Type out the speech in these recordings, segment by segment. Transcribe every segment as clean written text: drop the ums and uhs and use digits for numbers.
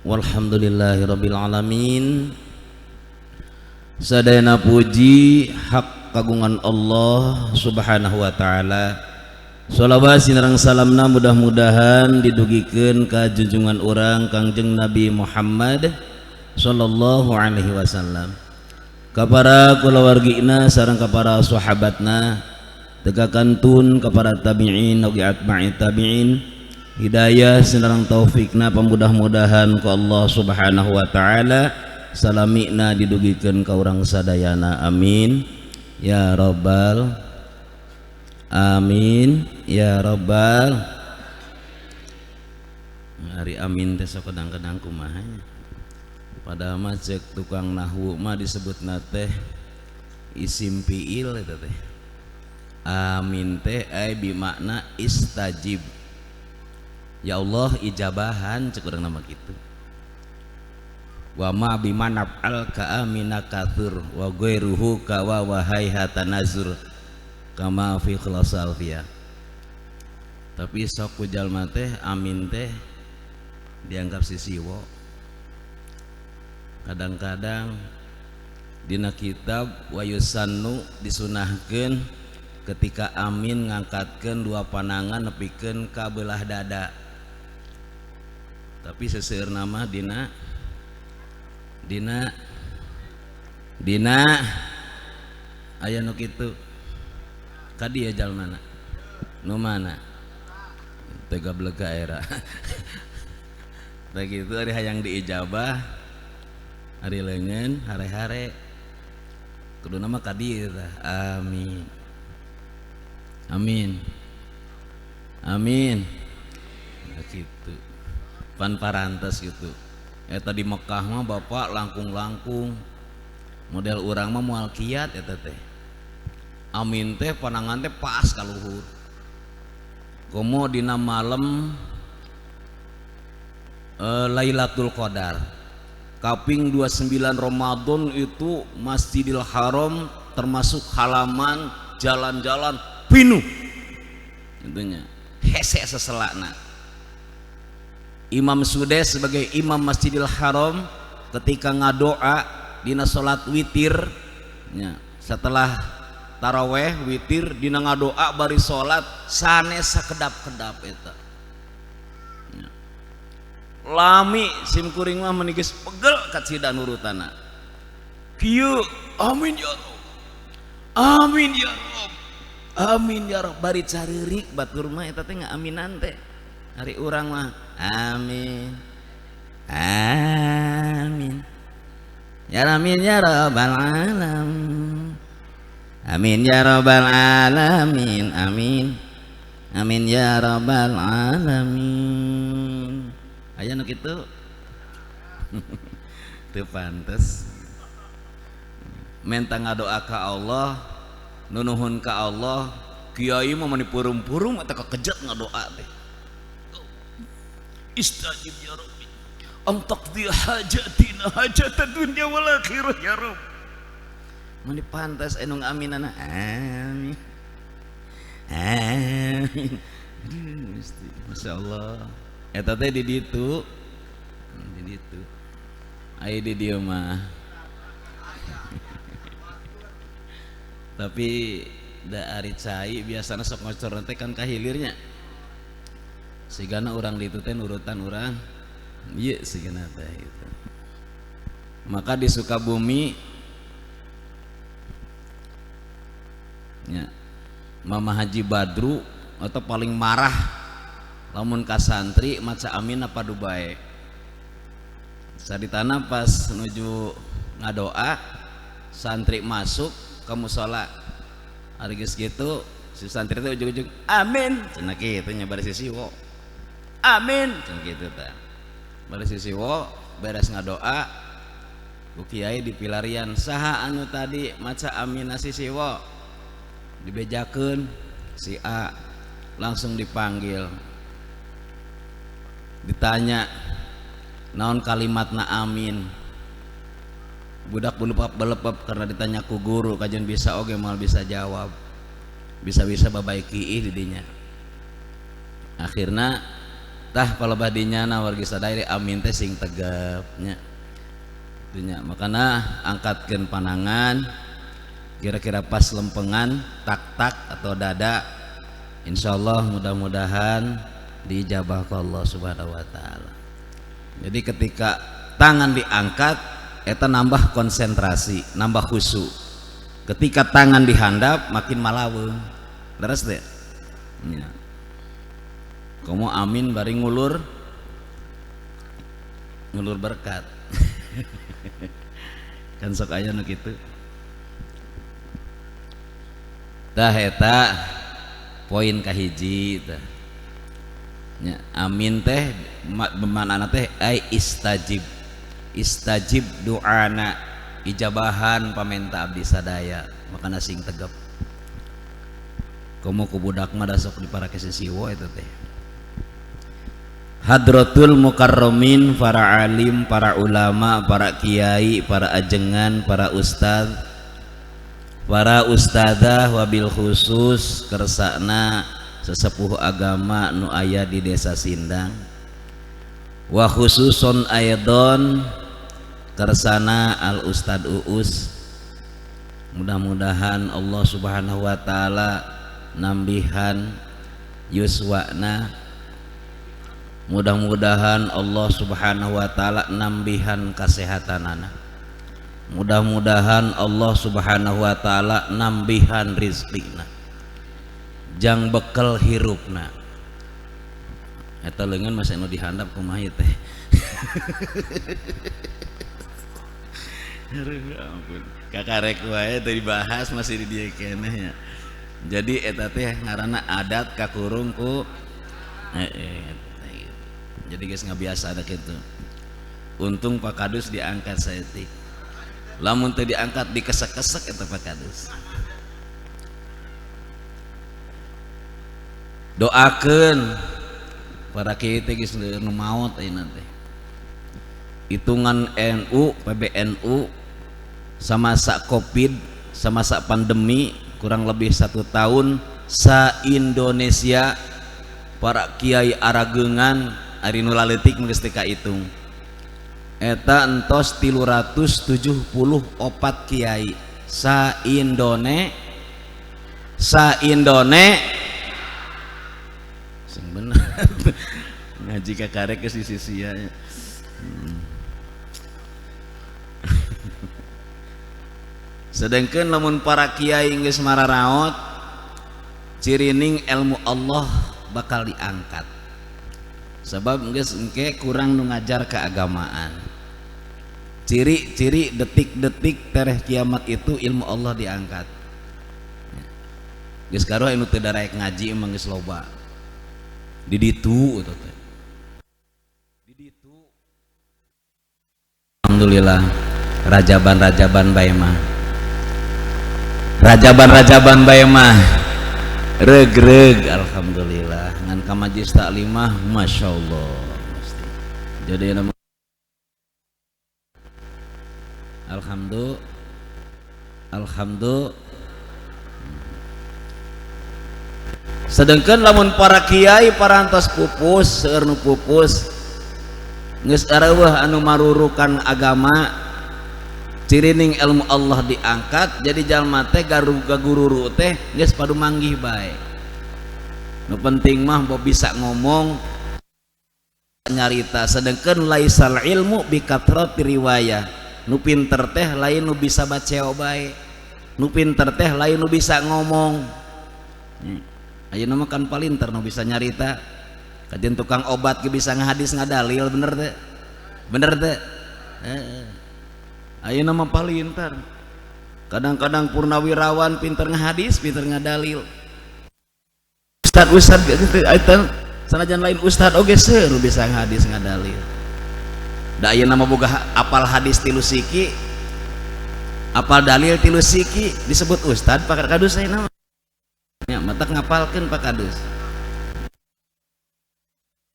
Walhamdulillahirabbil alamin. Sadayana puji hak kagungan Allah Subhanahu wa taala. Shalawat sinareng salamna mudah-mudahan didugikeun ka junjungan urang Kangjeng Nabi Muhammad sallallahu alaihi wasallam, ka para kulawargina sareng ka para sahabatna, tegakantun ka para tabi'in oge atba'i tabi'in, hidayah sinareng taufikna pamudah-mudahan ku Allah Subhanahu wa taala salamina didugikeun ka urang sadayana, amin ya rabbal amin ya rabbal. Hari amin teh sok kadang-kadang kumaha nya, padahal mah cek tukang nahwu mah disebutna teh isim fiil eta teh. Amin teh ai bimakna istajib, ya Allah ijabahan cek urang nama kitu. Wa ma bimana al ka amina kathur wa ghairuhu ka wa wahai hatanazur kama fi khulasal fiya. Tapi sok ku jalma teh amin teh dianggap sisiwo. Kadang-kadang dina kitab wa yusannu disunahkeun ketika amin ngangkatkeun dua panangan nepikeun ka beulah dada. Tapi seseueur nama dina aya nu kitu ka dieu jalmana nu mana tega blega era teh kitu ari hayang diijabah ari leungeun hare-hare kuduna mah ka dieu tah amin amin amin kitu pan parantos gitu. Eta di Mekah mah bapak langkung-langkung model urang mah moal kiat eta teh amin teh panangan teh pas ka luhur. Komo dina malam Lailatul Qadar kaping 29 Ramadan itu Masjidil Haram termasuk halaman jalan-jalan pinuh intinya hese seselakna. Imam Sudes sebagai imam Masjidil Haram ketika ngadoa dina salat witir ya, setelah taraweh witir dina ngadoa bari salat sanes sakedap-kedap eta ya. Lami sim kuring mah menigis pegel ka cida nurutana kieu amin ya Rabb amin ya Rabb amin ya Rabb bari careurik batur mah eta teh ngaminan teh hari urang mah amin amin ya amin ya rabbal alamin amin ya rabbal alamin amin amin ya rabbal alamin. Aya nu kitu teu pantes menta ngadoa ka Allah nunuhun ka Allah kiai mah mani purum-purum eta kakejat ngadoa teh istajib ya Rabbi antaqdi hajatina hajatad dunya wal akhirah ya Rabb. Mani pantas anu ngaminana amin amin. Masyaallah eta teh di ditu aya di dieu mah tapi da ari cai biasana sok ngocor teh kan kahilirnya sigana urang ditu teh urutan urang ieu sigana teh gitu. Maka di Sukabumi ya Mama Haji Badru atau paling marah lamun ka santri maca amin apa dubae saditana pas nuju ngadoa santri masuk ke mushola ari geus kitu si santri teh ujug-ujug amin cenah kitu nya bari sisiwo amin cenah kitu tah bari sisiwo beres ngadoa ku kiai dipilarian saha anu tadi maca amin sisiwo dibejakeun si A langsung dipanggil ditanya naon kalimatna amin budak belepap karena ditanya ku guru kajian bisa oge mal bisa jawab bisa-bisa babaiki didinya. Akhirnya tah palebah dinyana wargi sadaya amin teh sing tegapnya itunya. Makana angkatkeun panangan kira-kira pas lempengan tak-tak atau dada, insyaallah mudah-mudahan diijabah ke Allah Subhanahu wa taala. Jadi ketika tangan diangkat eta nambah konsentrasi, nambah khusyuk. Ketika tangan dihandap makin malaweung. Leres teh? Ya. Komo amin bari ngulur berkat. Kan sok aya nu kitu. Tah eta poin kahiji tah. Ya, amin teh bermakna teh ai istajib doana, ijabahan pamenta abdi sadaya, makana sing tegep. Komo ku budak mah da sok diparake sisiwo eta teh. Hadratul mukarramin, para alim, para ulama, para kiai, para ajengan, para ustad, para ustadzah, wabil khusus kersana sesepuh agama nu aya di desa Sindang, wa khususon aidon kersana al ustad Uus. Mudah-mudahan Allah Subhanahu wa taala nambihan yuswana, mudah-mudahan Allah Subhanahu wa taala nambihan kasehatanana, mudah-mudahan Allah Subhanahu wa taala nambihan rizqina, jang bekal hirupna. Eta leungeun masa nu dihandap kumaha teh. Ampun, kakarek wae teu dibahas masih di dieu keneh ya. Jadi eta teh ngaranna adat kakurung ku jadi guys ngabiasa ada gitu. Untung Pak Kadus diangkat saeutik. Lamun teu diangkat dikesek-kesek eta Pak Kadus. Doakeun para kiai teh geus nu maot ayeuna teh. Hitungan NU, PBNU samasa Covid, samasa pandemi kurang lebih 1 tahun sa Indonesia para kiai arageungan ari nu laleutik geus teu kahitung. Eta entos 374 kiai sa sing bener ngaji kakarek ke sisi-sia. Sedangkan lamun para kiai geus mararaot cirining ilmu Allah bakal diangkat. Sebab geus engke kurang nu ngajar keagamaan. Ciri-ciri detik-detik tereh kiamat itu ilmu Allah diangkat. Geus karuh anu teu daraek ngaji emang geus loba. Di ditu eta teh. Di ditu. Alhamdulillah rajaban-rajaban bae mah. Rajaban-rajaban bae mah regreg alhamdulillah ngan ka majlis taklimah masyaallah mesti. Jadi nama alhamdulillah. Sedangkan lamun para kiai parantos pupus seueur nu pupus geus areueuh anu marurukan agama, cirining ilmu Allah diangkat, jadi jalma teh gagururu teh geus padu manggih bae. Nu penting mah bo bisa ngomong nyarita. Sedangkan laisal ilmu bi katrati riwayah. Nu pinter teh lain nu bisa baceo bae. Nu pinter teh lain nu bisa ngomong. Ayeuna mah kan palinter nu bisa nyarita. Kajian tukang obat ge bisa ngahadis ngadalil, bener teh? Bener teh? Ayeuna mah palinter. Kadang-kadang purnawirawan pinter ngahadis, pinter ngadalil. Ustad gitu eta sanajan lain ustad oge seueur bisa ngahadis ngadalil. Da ayeuna mah boga apal hadis 3 siki, apal dalil 3 siki disebut ustad Pak Kadus ayeuna mah. Nya matak ngapalkeun Pak Kadus.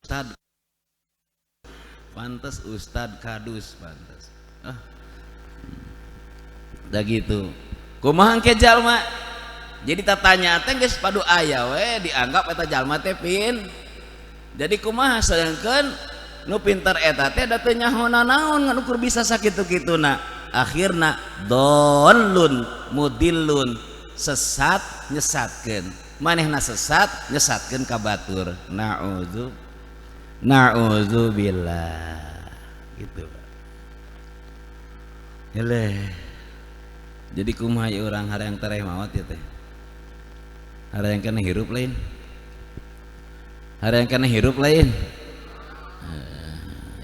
Ustad pantes Ustad Kadus pantes. Da gitu. Kumaha engke jalma? Jadi tatanya teh geus padu aya we dianggap eta jalma teh Jadi kumaha sedangkan nu pinter eta teh da teu nyaho naon ngan ukur bisa sakitu-kituna akhirna dolun mudillun sesat nyesatkeun manehna sesat nyesatkeun ka batur na'udzubillah gitu. Eleh jadi kumaha urang harang tereh maot ya teh harang kana hirup lain harang kana hirup lain.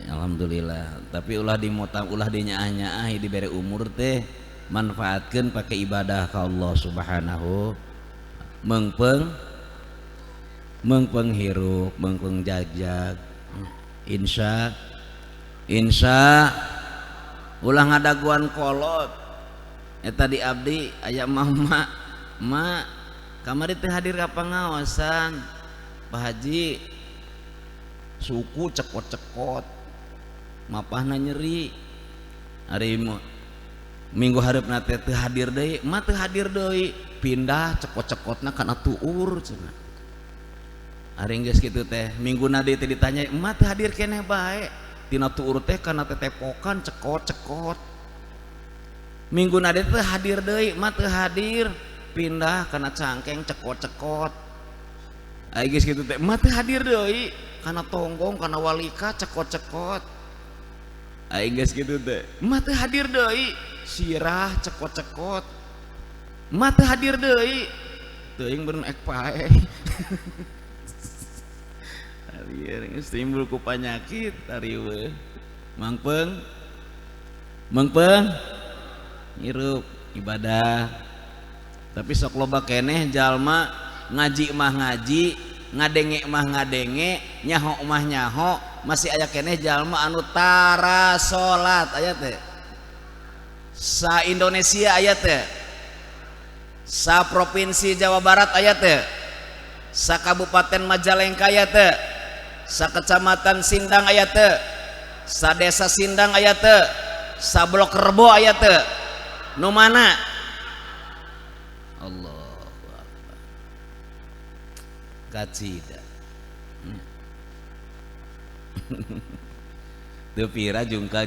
Alhamdulillah tapi ulah dimotang ulah dinyaah-nyaah dibere umur teh manfaatkeun pakai ibadah ka Allah subhanahu mengpeng hirup mengpeng jagjag insya ulah ngadaguan kolot eta di abdi aya mama kamari teh hadir ka pangaosan Pak Haji suku cekot-cekot mapahna nyeri hari minggu hareup teh teu hadir deui teu hadir deui pindah cekot-cekotna kana tuur cenah ari geus kitu teh mingguna deui teh ditanya teu hadir keneh bae tina tuur teh kana tetepokan cekot-cekot mingguna deui teh hadir deui teu hadir pindah kana cangkeng cekot-cekot ari geus kitu teh teu hadir deui kana tonggong kana walika cekot-cekot aing geus kitu teh teu hadir deui sirah cekot-cekot teu hadir deui teuing beun ek pae ari geus timbul ku panyakit ari we mangpeung ngirup ibadah tapi sok loba keneh jalma ngaji mah ngaji ngadenge mah ngadenge nyaho mah nyaho masih aya keneh jalma anu tara salat aya teh sa Indonesia aya teh sa provinsi Jawa Barat aya teh sa Kabupaten Majalengka aya teh sa Kecamatan Sindang aya teh sa Desa Sindang aya teh sa Blok Rebo aya teh nu mana Allahu Akbar kacida teu pira jungka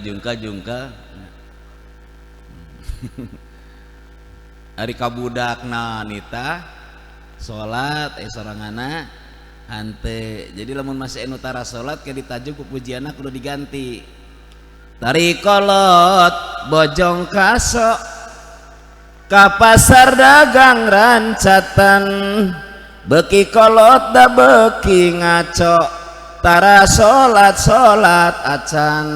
ari kabudakna nita salat sorangana hante jadi lamun masih anu tara salat ke ditajuk ku pujianna kudu diganti tari kolot bojong kaso ka pasar dagang rancatan beki kolot da beki ngaco tara salat acan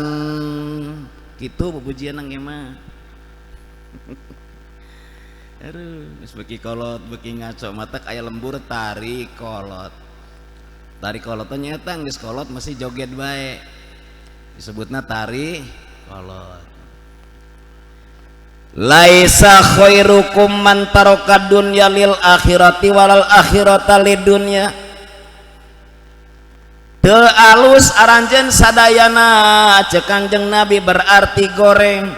kitu pujian nang mah aduh geus beki kolot beki ngaco matak aya lembur tari kolot teh nyata geus kolot masih joget bae disebutna tari kolot laisa khairukum man taraka dunya lil akhirati walal akhirata lid dunya teu alus aranjeun sadayana cek Kangjeng Nabi berarti goreng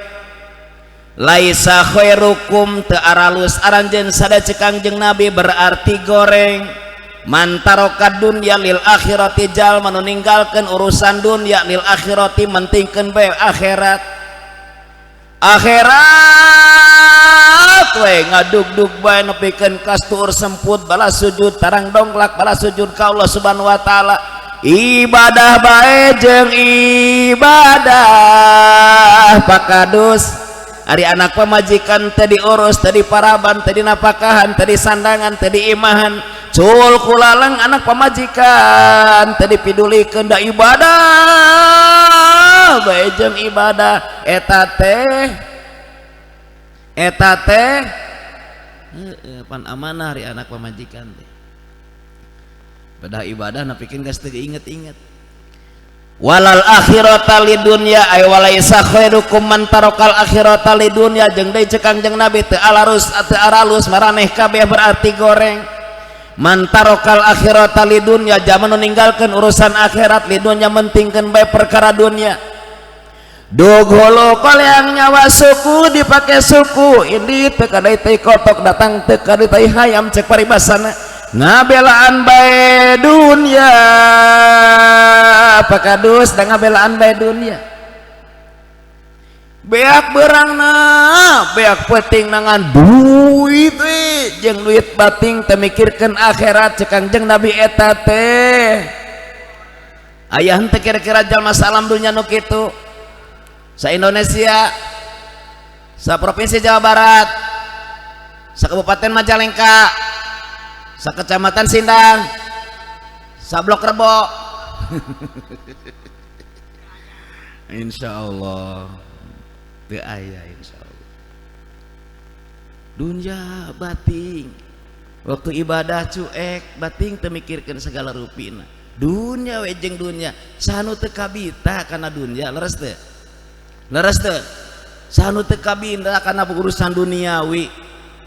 laisa khairukum teu aralus aranjeun sada cek Kangjeng Nabi berarti goreng man taraka dunya lil akhirati jalma nu ninggalkeun urusan dunya lil akhirati mentingkeun bae akhirat we ngadug-dug bae nepikeun kastur semput balas sujud tarang dongklak balas sujud ka Allah Subhanahu wa taala ibadah bae jeung ibadah pakadus ari anak pamajikan teu diurus teu diparaban teu dinapakahan teu disandangan teu diimahan cul kulalang anak pamajikan teu dipidulikeun da ibadah bae jeung ibadah eta teh pan amanah ari anak pamajikan teh pada ibadah napikeun geus teu inget-inget walal akhirata lidunya ay walaisa khairukum man tarakal akhirata lidunya jeung deui cek Kangjeng Nabi teu aralus maraneh kabeh berarti goreng man tarakal akhirata lidunya jaman ninggalkeun urusan akhirat lidunya mentingkeun bae perkara dunia dug holo koleang nyawa suku dipake suku ini teu kadai teh kotok datang teu kadai teh hayam cek paribasana ngabelaan bae dunia apa kadus da ngabelaan bae dunia beak berangna beak penting nangan duit jeung duit bating teu mikirkeun akhirat cek Kangjeng Nabi eta teh aya henteu kira-kira jalma salam dunya nu kitu sa Indonesia sa provinsi Jawa Barat sa Kabupaten Majalengka sa Kecamatan Sindang sa Blok Rebo insyaallah teu aya insyaallah dunya bating waktu ibadah cuek bating teu mikirkeun segala rupina dunya we jeung dunya sanu teu kabita kana dunya leres teu sanu teu kabinda kana urusan duniawi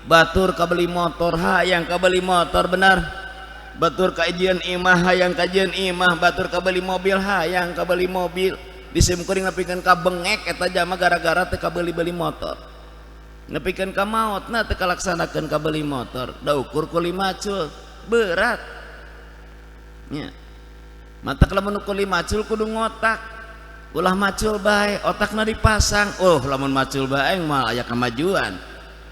batur kabeli motor hayang kabeli motor benar batur kajian imah hayang kajian imah batur kabeli mobil hayang kabeli mobil disimkuring nepikeun ka bengek eta jama gara-gara teu kabeli-beli motor nepikeun ka maotna teu kalaksanakeun kabeli motor da ukur kuli macul berat nya matak lamun kuli macul kudu ngotak ulah macul bae otakna dipasang lamun macul bae mah aya kemajuan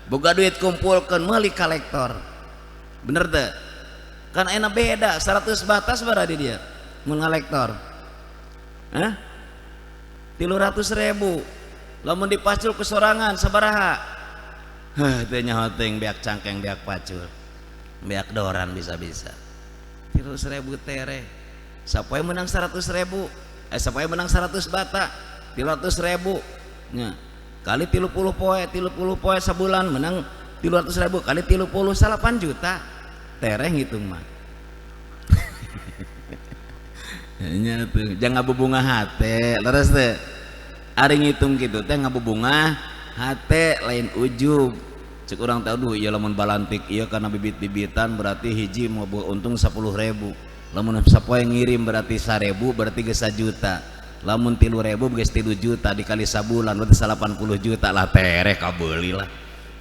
boga duit kumpulkeun meuli kolektor bener teh kan enak beda 100 batas berada dia mun ngalektor 300.000 lamun dipacul ke sorangan sabaraha teu nyaho teuing beak cangkeng beak pacul beak doran bisa-bisa 300.000 tere sapoe menang 100.000 sapoe menang 100 bata 300.000 nya kali 30 poe sebulan menang 300.000 kali 30 8 juta tereh ngitung mah nya tuh jangan ngabubunga hate leres teh ari ngitung kitu teh ngabubunga hate lain ujub cek urang teh aduh ieu lamun balantik ieu kana bibit-bibitan berarti hiji mau untung 10.000 lamun sapoe ngirim berarti 1.000 berarti geus 1 juta lamun 3.000 geus 3 juta dikali sabulan berarti 80 juta lah tereh kabeuli lah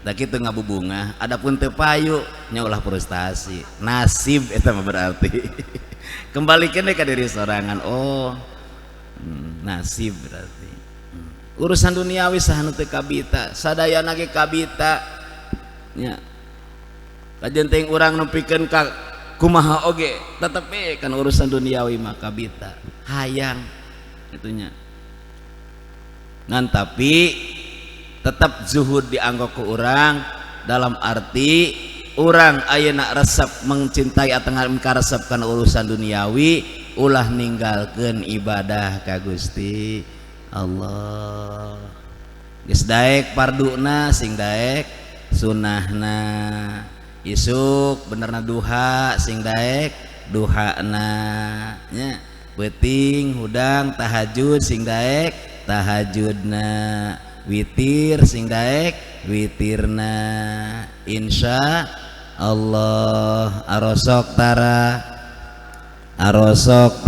da kitu ngabubunga adapun teu payu nya ulah frustasi nasib eta mah berarti kembalikeun deui ka diri sorangan nasib berarti urusan duniawi sahanu teu kabita sadayana ge kabita nya kajen teuing urang nepikeun ka kumaha oge tetep kan urusan duniawi mah kabita hayang itunya ngan tapi tetap zuhud dianggap ke orang dalam arti orang ayeuna resep mencintai atau ngakaresepkan urusan duniawi ulah ninggalkeun ibadah ka Gusti Allah geus daek parduna sing daek sunahna isuk benerna duha sing daek duhana nya beting hudang tahajud sing daek tahajudna witir sing daek witirna insya Allah arosok tara osok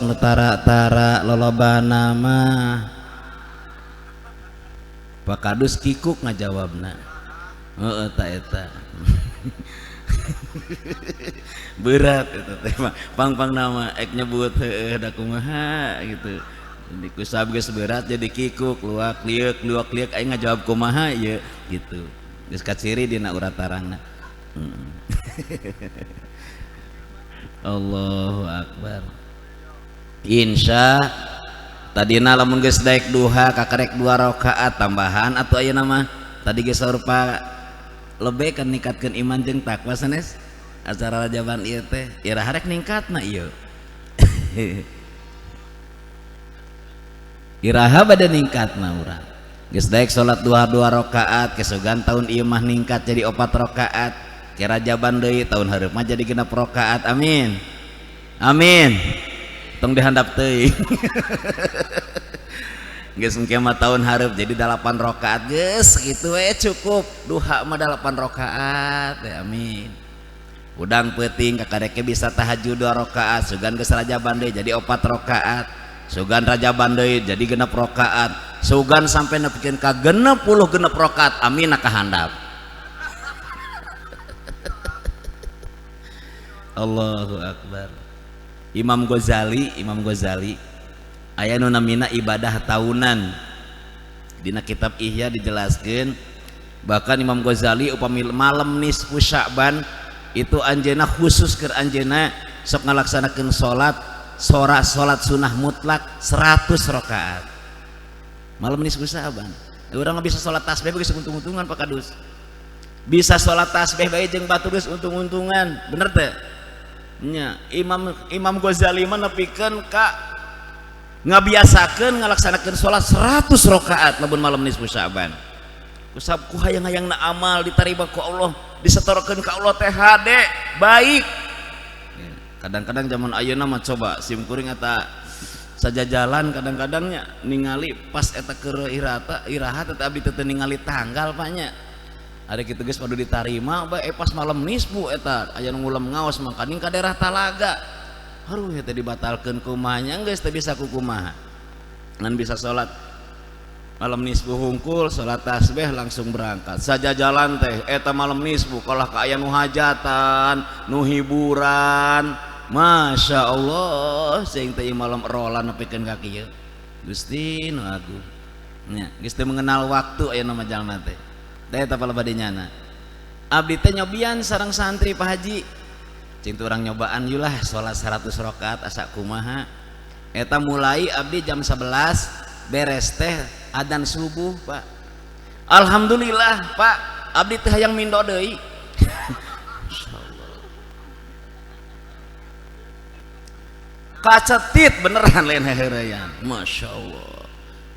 nu tara lolobana mah pakadus kikuk ngajawabna ta eta berat itu tema pang nama ek nyebut da kumaha gitu dikusab geus berat jadi kikuk luak liuk aing ngajawab kumaha ieu gitu geus kaciri dina urat tarangna Allahu akbar insya tadina lamun geus daek duha kakarek 2 rakaat tambahan atau ayeuna mah tadi geus sarupa lebih kan ningkatkeun iman jeung takwa sanes acara rajaban ieu teh iraha rek ningkatna ieu iraha bade ningkatna urang geus daek salat 2 rakaat kesugan tahun ieu mah ningkat jadi 4 rakaat ke rajaban deui tahun hareup mah jadi 6 rakaat amin amin tong dihandap teuing geus engke mah tahun hareup jadi 8 rakaat geus kitu we cukup duha mah 8 rakaat ya amin udang peuting kakareke bisa tahajud 2 rakaat sugan geus rajaban deui jadi 4 rakaat sugan rajaban deui jadi 6 rakaat sugan sampai nepikeun ka 60 rakaat amin kahandap Allahu Akbar. Imam Ghazali aya nu namina ibadah tahunan. Dina kitab Ihya dijelaskan bahkan Imam Ghazali upami malam nisfu Sya'ban itu anjeunna khusus keur anjeunna sok ngalaksanakeun salat sunnah mutlak 100 rakaat malam nisfu Sya'ban. Urang bisa salat tasbih geus untung-untungan Pak Kadus, bisa salat tasbih bae jeung batur geus untung-untungan, bener teh nya. Imam Ghazali mah nepikeun ka ngabiasakeun ngalaksanakeun salat 100 rakaat lamun malam nisfu Sya'ban. Kusab ku hayang-hayangna amal diterima ku Allah, disetorokeun ka Allah teh hade baik. Kadang-kadang zaman ayeuna mah coba simkuring eta saja jalan kadang-kadangnya ningali pas eta keur irahat eta abdi teu ningali tanggal panya. Ada kitu geus padu ditarima bae pas malam nisfu eta aya nu ngulam ngaos mangkaning ka daerah Talaga. Haruh eta dibatalkeun kumanya geus teu bisa ku kumaha. Ngan bisa salat malam nisfu hungkul salat tasbih langsung berangkat. Saja jalan teh eta malam nisfu kalah ka aya nu hajatan, nu hiburan. Masya Allah sing teh malam rolan nepikeun ka kieu. Gusti nu agung. Nya geus teu mengenal waktu aya nama jalma teh. Teh eta palebadinyana. Abdi teh nyobian sareng santri Pak Haji. Cing teu urang nyobaan yeuh lah salat 100 rakaat asa kumaha. Eta mulai abdi jam 11 beres teh adzan subuh Pak. Alhamdulillah Pak, abdi teh hayang mindo deui. Kacetit beneran lain heureuyan. Masya Allah.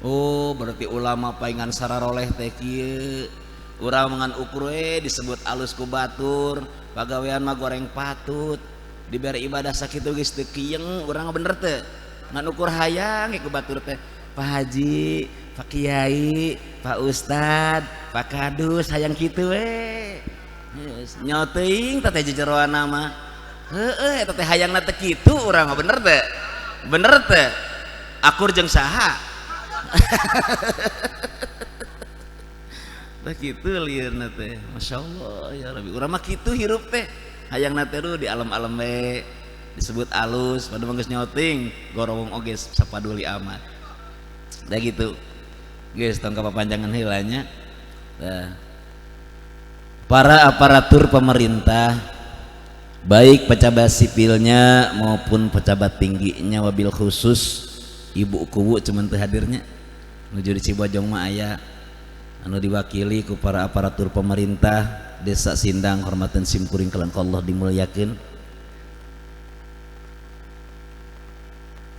Oh berarti ulama paingan sararoleh teh kieu. Urang mangan ukur disebut alus ku batur, pagawean mah goreng patut. Dibere ibadah sakitu geus teu kiyeng, urang bener teh. Ngan ukur hayang ku batur teh. Pak Haji, Pak Kiai, Pak Ustad, Pak Kadus hayang kitu we. Nyoteuing teh jejeroana mah. Heeh eta teh hayangna teh kitu urang mah bener teh. Bener teh. Akur jeung saha? Tah kitu liurna teh. Masyaallah ya Rabbi. Urang mah kitu hirup teh. Hayangna teh di alam-alam we disebut alus, pada mah geus nyoting, gorowong oge sapaduli amat. Da gitu. Geus tong kapapanjangan heula nya. Para aparatur pemerintah baik pejabat sipilnya maupun pejabat tingginya, wabil khusus ibu kuwu cuman teu hadirnya nuju di Cibojong mah aya anu diwakili ku para aparatur pemerintah Desa Sindang hormatan simkuring kalan Allah dimulyakeun,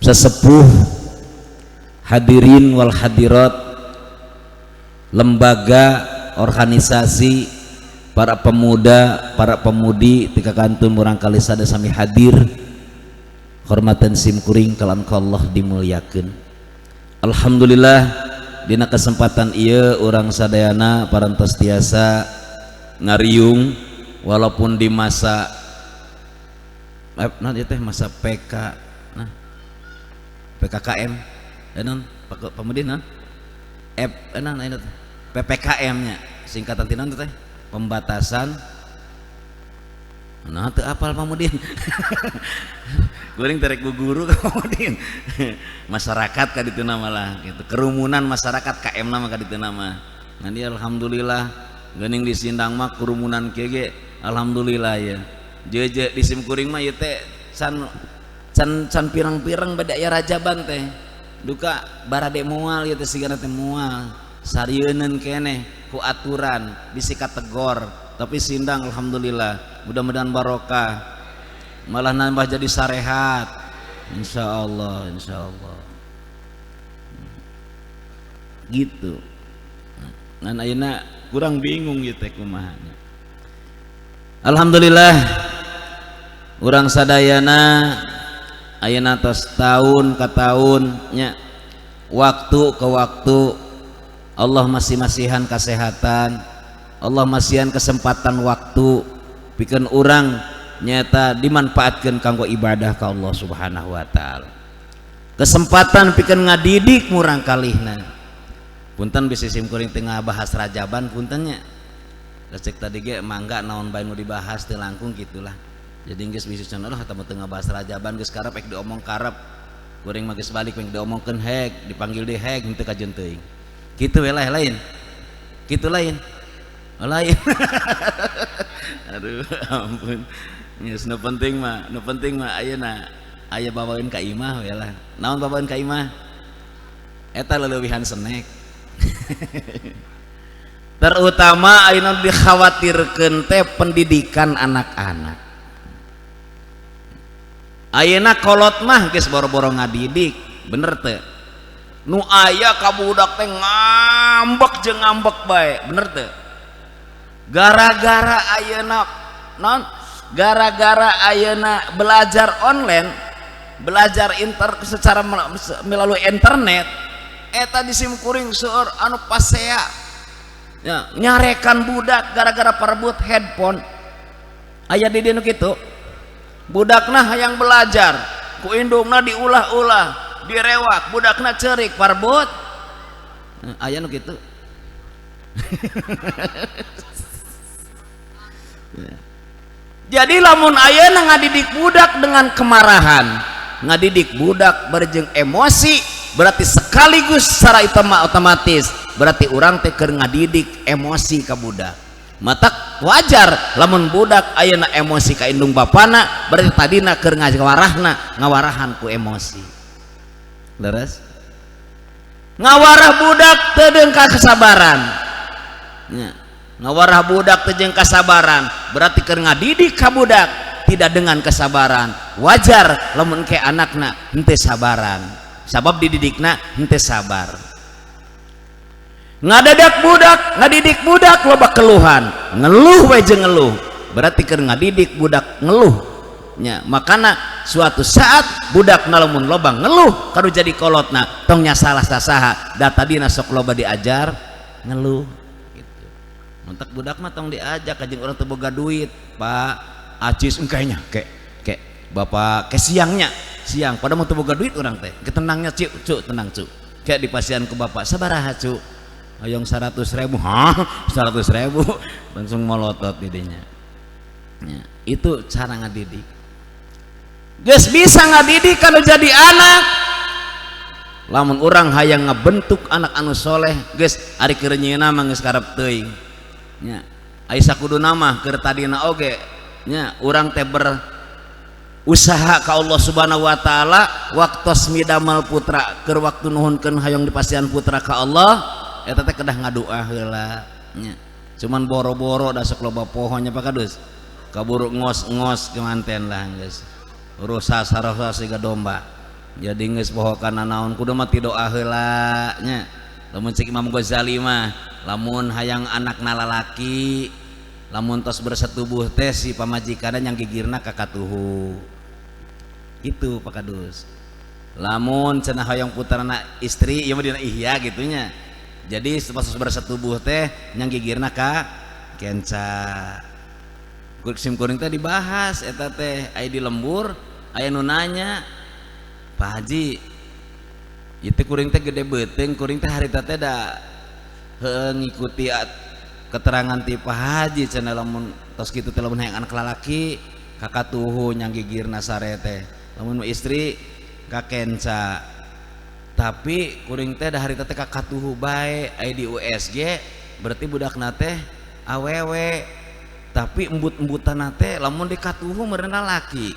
sesepuh hadirin wal hadirat, lembaga organisasi, para pemuda, para pemudi tika kantun murang kali sada sami hadir hormatan simkuring kalan Allah dimulyakeun. Alhamdulillah dina kesempatan ieu urang sadayana parantos tiasa ngariung walaupun di masa masa PKKM non pemudi non PPKM nya singkatan tina teh pembatasan. Nah teu apal pamudin. Goreng terek guru pamudin. Masyarakat ka ditu nama lah gitu. Kerumunan masyarakat KM nama ka ditu nama. Nanti alhamdulillah geuning di Sindang mah kerumunan kieu ge alhamdulillah ya. Jeje di simkuring mah ieu teh can pirang-pirang beda aya rajaban teh. Duka barade moal ieu teh sigana teh moal. Sarieun keneh ku aturan bisi kategor, tapi Sindang alhamdulillah mudah-mudahan barokah malah nambah jadi sarehat insyaallah gitu. Ngan ayeuna kurang bingung ieu teh kumaha. Alhamdulillah urang sadayana ayeuna tos taun ka taun nya, waktu ke waktu Allah masih-masihan kesehatan, Allah masihan kesempatan waktu pikeun urang nyata dimanfaatkeun kanggo ibadah ka Allah Subhanahu wa taala. Kesempatan pikeun ngadidik murang kalihna. Punten bisi simkuring teu ngabahas rajaban punten nya. Cek tadi ge mangga naon bae nu dibahas teu langkung gitulah. jadi geus bisi cenah lah eta mah teu ngabahas rajaban geus karep ek diomong karep kuring mah geus balik peng diomongkeun hek dipanggil di hek henteu kajeun teuing kitu we lah lain kitu lain lain aduh ampun geus nu penting mah ayeuna aya babaeun ka imah we lah naon babaeun ka imah eta leuweuhan snack terutama ayeuna dikhawatirkeun teh pendidikan anak-anak. Ayeuna kolot mah geus boro-boro ngadidik, bener teu? Nu aya ka budak teh ngambek jeung ngambek bae, bener teu? Gara-gara ayeuna naon? Gara-gara ayeuna belajar online, belajar secara melalui internet, eta disimkuring seueur anu pasea. Ya, nyarekan budak gara-gara perebut handphone. Aya di dieu kitu. Budakna hayang belajar ku indungna diulah-ulah direwak budakna ceurik parbut aya nu kitu jadi lamun ayeuna ngadidik budak dengan kemarahan ngadidik budak berjeng emosi berarti sekaligus secara otomatis berarti urang teh keur ngadidik emosi ka budak matak wajar lamun budak ayeuna emosi ka indung bapana berarti tadina keur ngawarahan ku emosi leres ngawarah budak teu deung kasabaran nya ngawarah budak teu jeung kasabaran berarti keur ngadidik ka budak tidak dengan kesabaran wajar lamun ke anakna henteu sabaran sabab dididikna henteu sabar ngadadak budak ngadidik budak loba keluhan ngeluh we jeung ngeluh berarti keur ngadidik budak ngeluh nya makana suatu saat budak lamun loba ngeluh kanu jadi kolotna tong nya salah saha da tadina sok loba diajar ngeluh gitu muntak budak mah tong diajak ka jeung urang teu boga duit Pak acis engkainya ke bapak ke siang pada mau teu boga duit urang teh ketenangnya cu tenang cu kayak dipasian ke bapak sabaraha cu hayang 100.000 100.000 langsung molotot didinya ya, itu cara ngadidik geus bisa ngadidik kalau jadi anak lamun urang hayang ngabentuk anak anu soleh geus ari keur nyieuna mah geus karep teuing nya aya sakuduna mah keur tadina oge nya urang teh usaha ka Allah Subhanahu wa taala waktos midamal putra keur waktu nuhunkeun hayang dipasian putra ka Allah eta teh kedah ngadoa heula nya cuman boro-boro da sok loba pohonnya Pak Kadus kaburu ngos-ngos kemanten lah geus urus sarasa siga domba jadi geus pohokanna naon kudu mah ti doa heula nya lamun cik Imam Ghazali mah lamun hayang anakna lalaki lamun tos bersetubuh teh si pamajikanna nyang gigirna kakatuhu itu Pak Kadus lamun cenah hayang putrana istri ieu mah dina ihya gitunya jadi pas bersetubuh teh nyang gigirna ka kenca sim kuring teh dibahas eta teh aya di lembur aya nu nanya Pak Haji ieu kuring teh gede beuteung kuring teh harita teh da heueuh ngikuti keterangan ti Pak Haji cenah lamun tos kitu teh lamun hayang anak lalaki kakatuhu nyang gigirna sare teh lamun istri ka kenca tapi kuring teh da harita teh kakatuhu bae aya di USG berarti budakna teh awewe tapi embut-embutanna teh lamun di katuhu meureun lalaki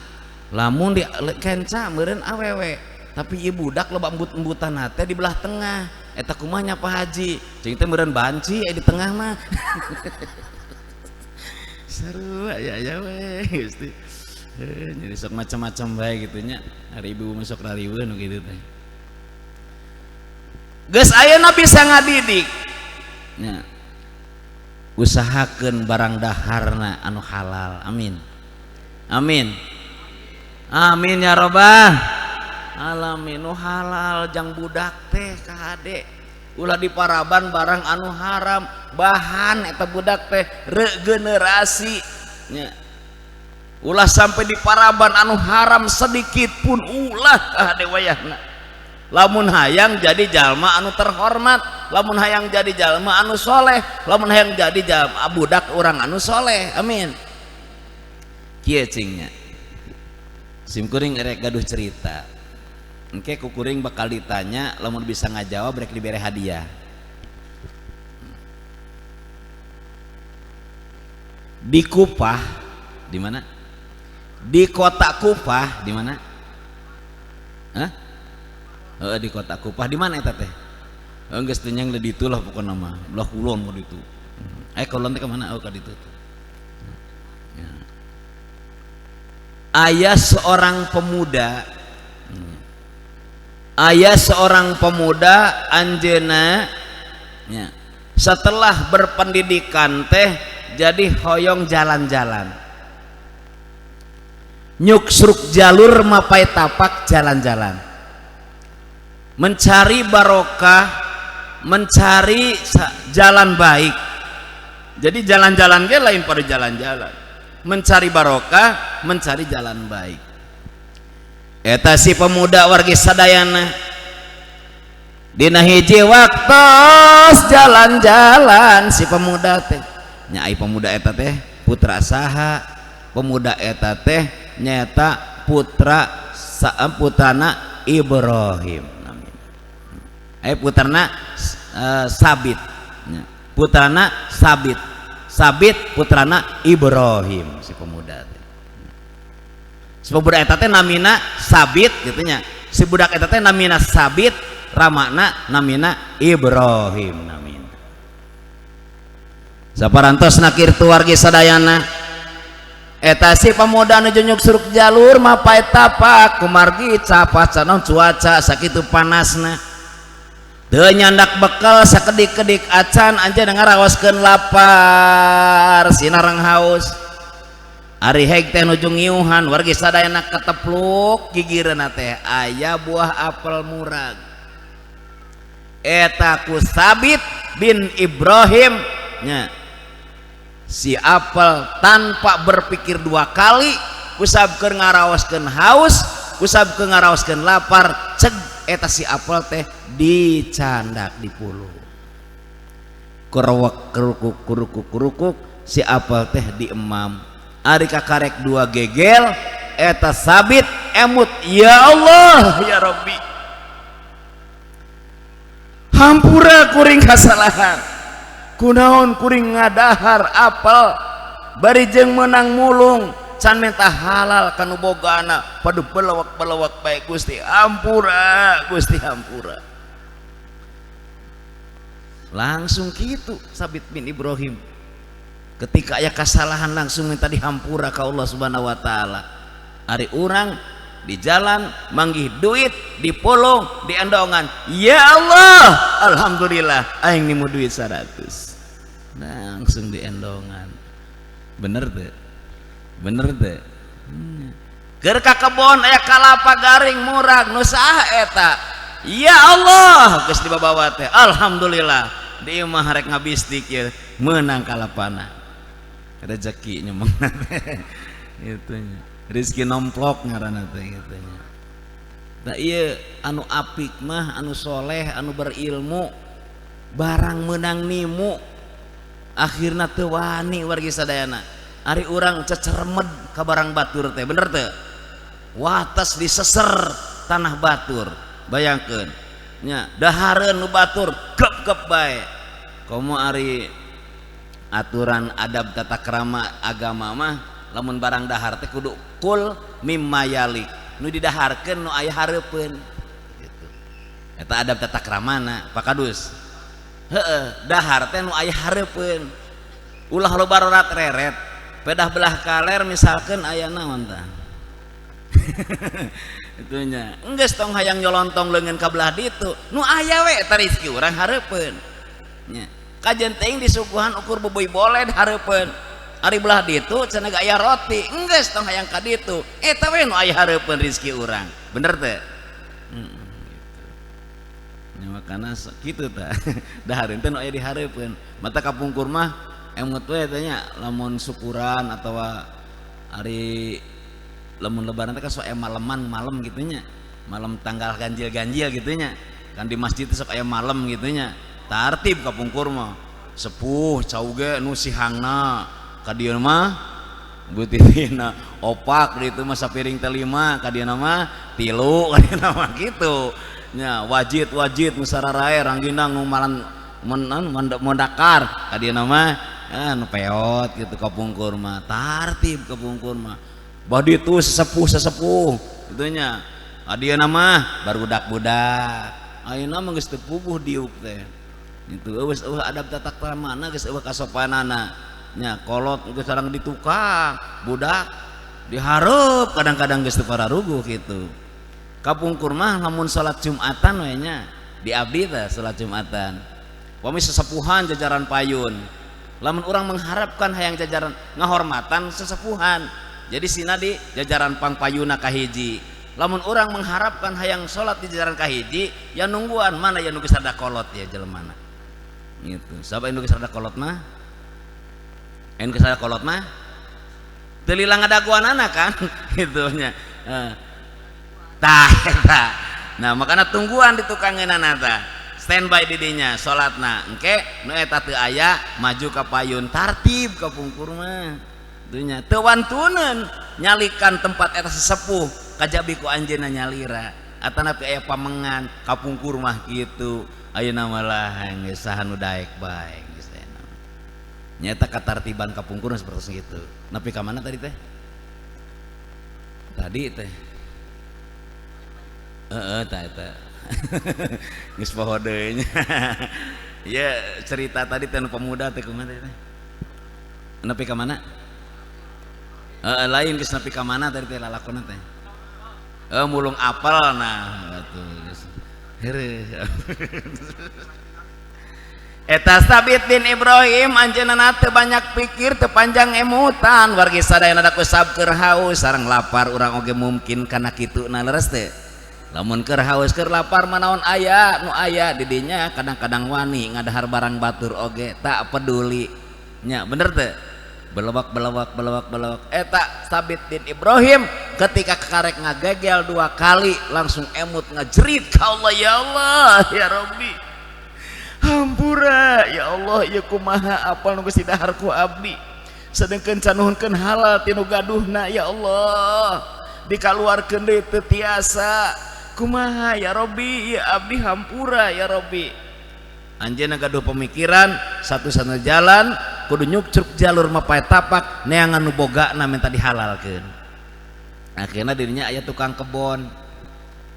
lamun di kenca meureun awewe tapi ieu budak loba embut-embutanna teh di belah tengah eta kumaha nya Pak Haji cing teh meureun banci aya di tengah mah seru aya we Gusti jadi sok macam-macam bae gitu nya hari ibu masuk rariweun gitu teh geus ayeuna bisa ngadidik nya usahakeun barang daharna anu halal amin amin amin ya robbal alamin nu halal jang budak teh ka hade ulah diparaban barang anu haram bahan eta budak teh regenerasi nya ulah sampai diparaban anu haram sedikit pun ulah ka hade wayahna lamun hayang jadi jalma anu terhormat lamun hayang jadi jalma anu soleh lamun hayang jadi jalma budak orang anu soleh amin kieu cingnya simkuring erek gaduh cerita engke kukuring bakal ditanya lamun bisa ngajawab rek dibere hadiah. Di Kupah di mana? Di kota Kupah di mana? Hah? Di kota Kupah di mana eta teh? Geus teh nyang di ditu lah pokona mah. Belah kulon mau ditu. Kulon teh ka mana? Ka ditu. Ya. Aya seorang pemuda anjeunna ya, setelah berpendidikan teh jadi hoyong jalan-jalan nyuksruk jalur mapai tapak jalan-jalan mencari barokah, mencari jalan baik. Jadi jalan-jalan dia lain pada jalan-jalan, mencari barokah, mencari jalan baik. Eta si pemuda wargi sadayana dina hiji waktos jalan-jalan si pemuda teh nya ai pemuda eta teh putra saha? Pemuda eta teh nyata putrana Ibrahim. Putrana Sabit. Putrana Sabit. Sabit putrana Ibrahim si pemuda teh. Si pemuda eta teh namina Sabit gitu nya. Si budak eta teh namina Sabit, ramana namina Ibrahim namina. Saparantos nakir tu wargi sadayana eta si pemuda nuju nyuksruk jalur mapai tapak kumargi capat sanon cuaca sakitu panasna teu nyandak bekal sakedik-kedik acan anjeun ngarawaskeun lapar sinareng haus ari heg teh nuju ngiuhan wargi sadayana ketepluk gigireuna teh aya buah apel murag eta ku Sabit bin Ibrahim nya si apel tanpa berpikir dua kali kusabkeun ngarawaskeun haus kusabkeun ngarawaskeun lapar ceg eta si apel teh dicandak di puluh kuruk kurukuk si apel teh diemam ari kakarek dua gegel eta Sabit emut ya Allah ya Rabbi hampura kuring kasalahan kunaon kuring ngadahar apel bari jeung menang mulung can minta halal kanu bogana padu pelewak bae Gusti ampura Gusti ampura langsung gitu Sabit bin Ibrahim ketika aya kasalahan langsung minta dihampura ka Allah Subhanahu wa taala. Ari urang di jalan manggih duit di polong di endongan ya Allah alhamdulillah aing nimu duit 100 langsung di endongan bener teh keur ka kebon aya kalapa garing murag nu saha eta ya Allah geus dibabawa teh alhamdulillah di imah rek ngabistik ya menang kalapana rezeki nyemeng gitu nya rezeki nomplok ngaranna teh gitu nya da ieu anu apik mah anu soleh anu berilmu barang menang nimu akhirna teu wani wargi sadayana ari urang cecermed ka barang batur teh bener teh wates diseser tanah batur bayangkeun nya dahareun nu batur gep bae komo ari aturan adab tata krama agama mah lamun barang dahar teh kudu kul mimma yalik nu didaharkeun nu aya hareupeun gitu eta adab tata kramana pakadus dahar teh nu aya hareupeun ulah loba rorat reret pedah belah kaler misalkan aya naon tah itunya enggeus tong hayang nyolontong leungeun ka belah ditu nu aya we eta rezeki urang hareupeun nya kajen teuing disuguhan ukur beubeui boleh hareupeun ari belah ditu cenah aya roti enggeus tong hayang ka ditu eta we nu aya hareupeun rezeki urang bener teh makana kitu tah dahareun teh nu aya dihareupeun mata kapungkur mah emut we teh nya lamun syukuran atawa ari lamun lebaran teh kan sok aya maleman malam kitu nya malam tanggal ganjil-ganjil kitu nya kan di masjid teh sok aya malam kitu nya tartib kapungkur mah sepuh cauge nu sihangna ka dieu mah butitina opak di itu masa piring telima ka dieu nama tilu ka dieu nama kitu nya wajid musararae ranggina ngumalan mondakar ka dieu nama nu peot gitu kapungkur mah tartib kapungkur mah badi itu sesepuh itunya adieu nama barudak-budak ayeuna mah geus teu puguh diuk teh itu eueuh adab tata kramana geus eueuh kasopanana nya kolot geus sareng di tukang budak dihareup kadang-kadang geus teu pararuguh kitu kapungkur mah lamun salat Jumatan we nya di abdi teh salat Jumatan pami sesepuhan jajaran payun lamun urang mengharapkan hayang jajaran ngahormatan sesepuhan jadi sina di jajaran pangpayuna kahiji lamun orang mengharapkan hayang sholat di jajaran kahiji ya nungguan mana ya nunggu sada kolot ya jelemana gitu siapa yang nunggu sada kolot mah nunggu sada kolot mah telilang ada guanana kan gitunya tah nah makanya tungguan di tukangeunana tah standby didinya sholatna engke nu eta teu aya maju ka payun tartib ka pungkur mah dunya teu wantuneun nyalikan tempat eta sesepuh kajabi ku anjeunna nyalira atanapi aya pamengan kapungkur mah kitu ayeuna mah lah geus saha nu daek bae geus enak nyata katartiban kapungkur seperti itu nepi ka mana tadi teh tah eta geus poho deui nya ya cerita tadi teh pemuda teh kumaha teh nepi ka mana lain geus nepi ka mana tadi teh lalakonna teh mulung apel nah geus heureuh eta Sabit bin Ibrahim anjeunna teu banyak pikir teu panjang emutan wargi sadayana da kusab keur haus sareng lapar urang oge mungkin kana kituna leres teh lamun keur haus keur lapar manaon aya nu aya di dinya kadang-kadang wani ngadahar barang batur oge tak peduli nya bener teh belewak eta Sabit bin Ibrahim ketika karek ngagegel 2 kali langsung emut ngajerit ka Allah ya Allah ya Rabbi hampura ya Allah ya kumaha apal nu geus didahar ku abdi sedengkeun canuhunkeun halal tinu gaduhna ya Allah dikaluarkeun deui teu tiasa kumaha ya Rabbi ya abdi hampura ya Rabbi anjeunna gaduh pemikiran satu-satunya jalan kudu nyukcuk jalur mapae tapak neangan nu bogana minta dihalalkeun akhirna dirinya aya tukang kebon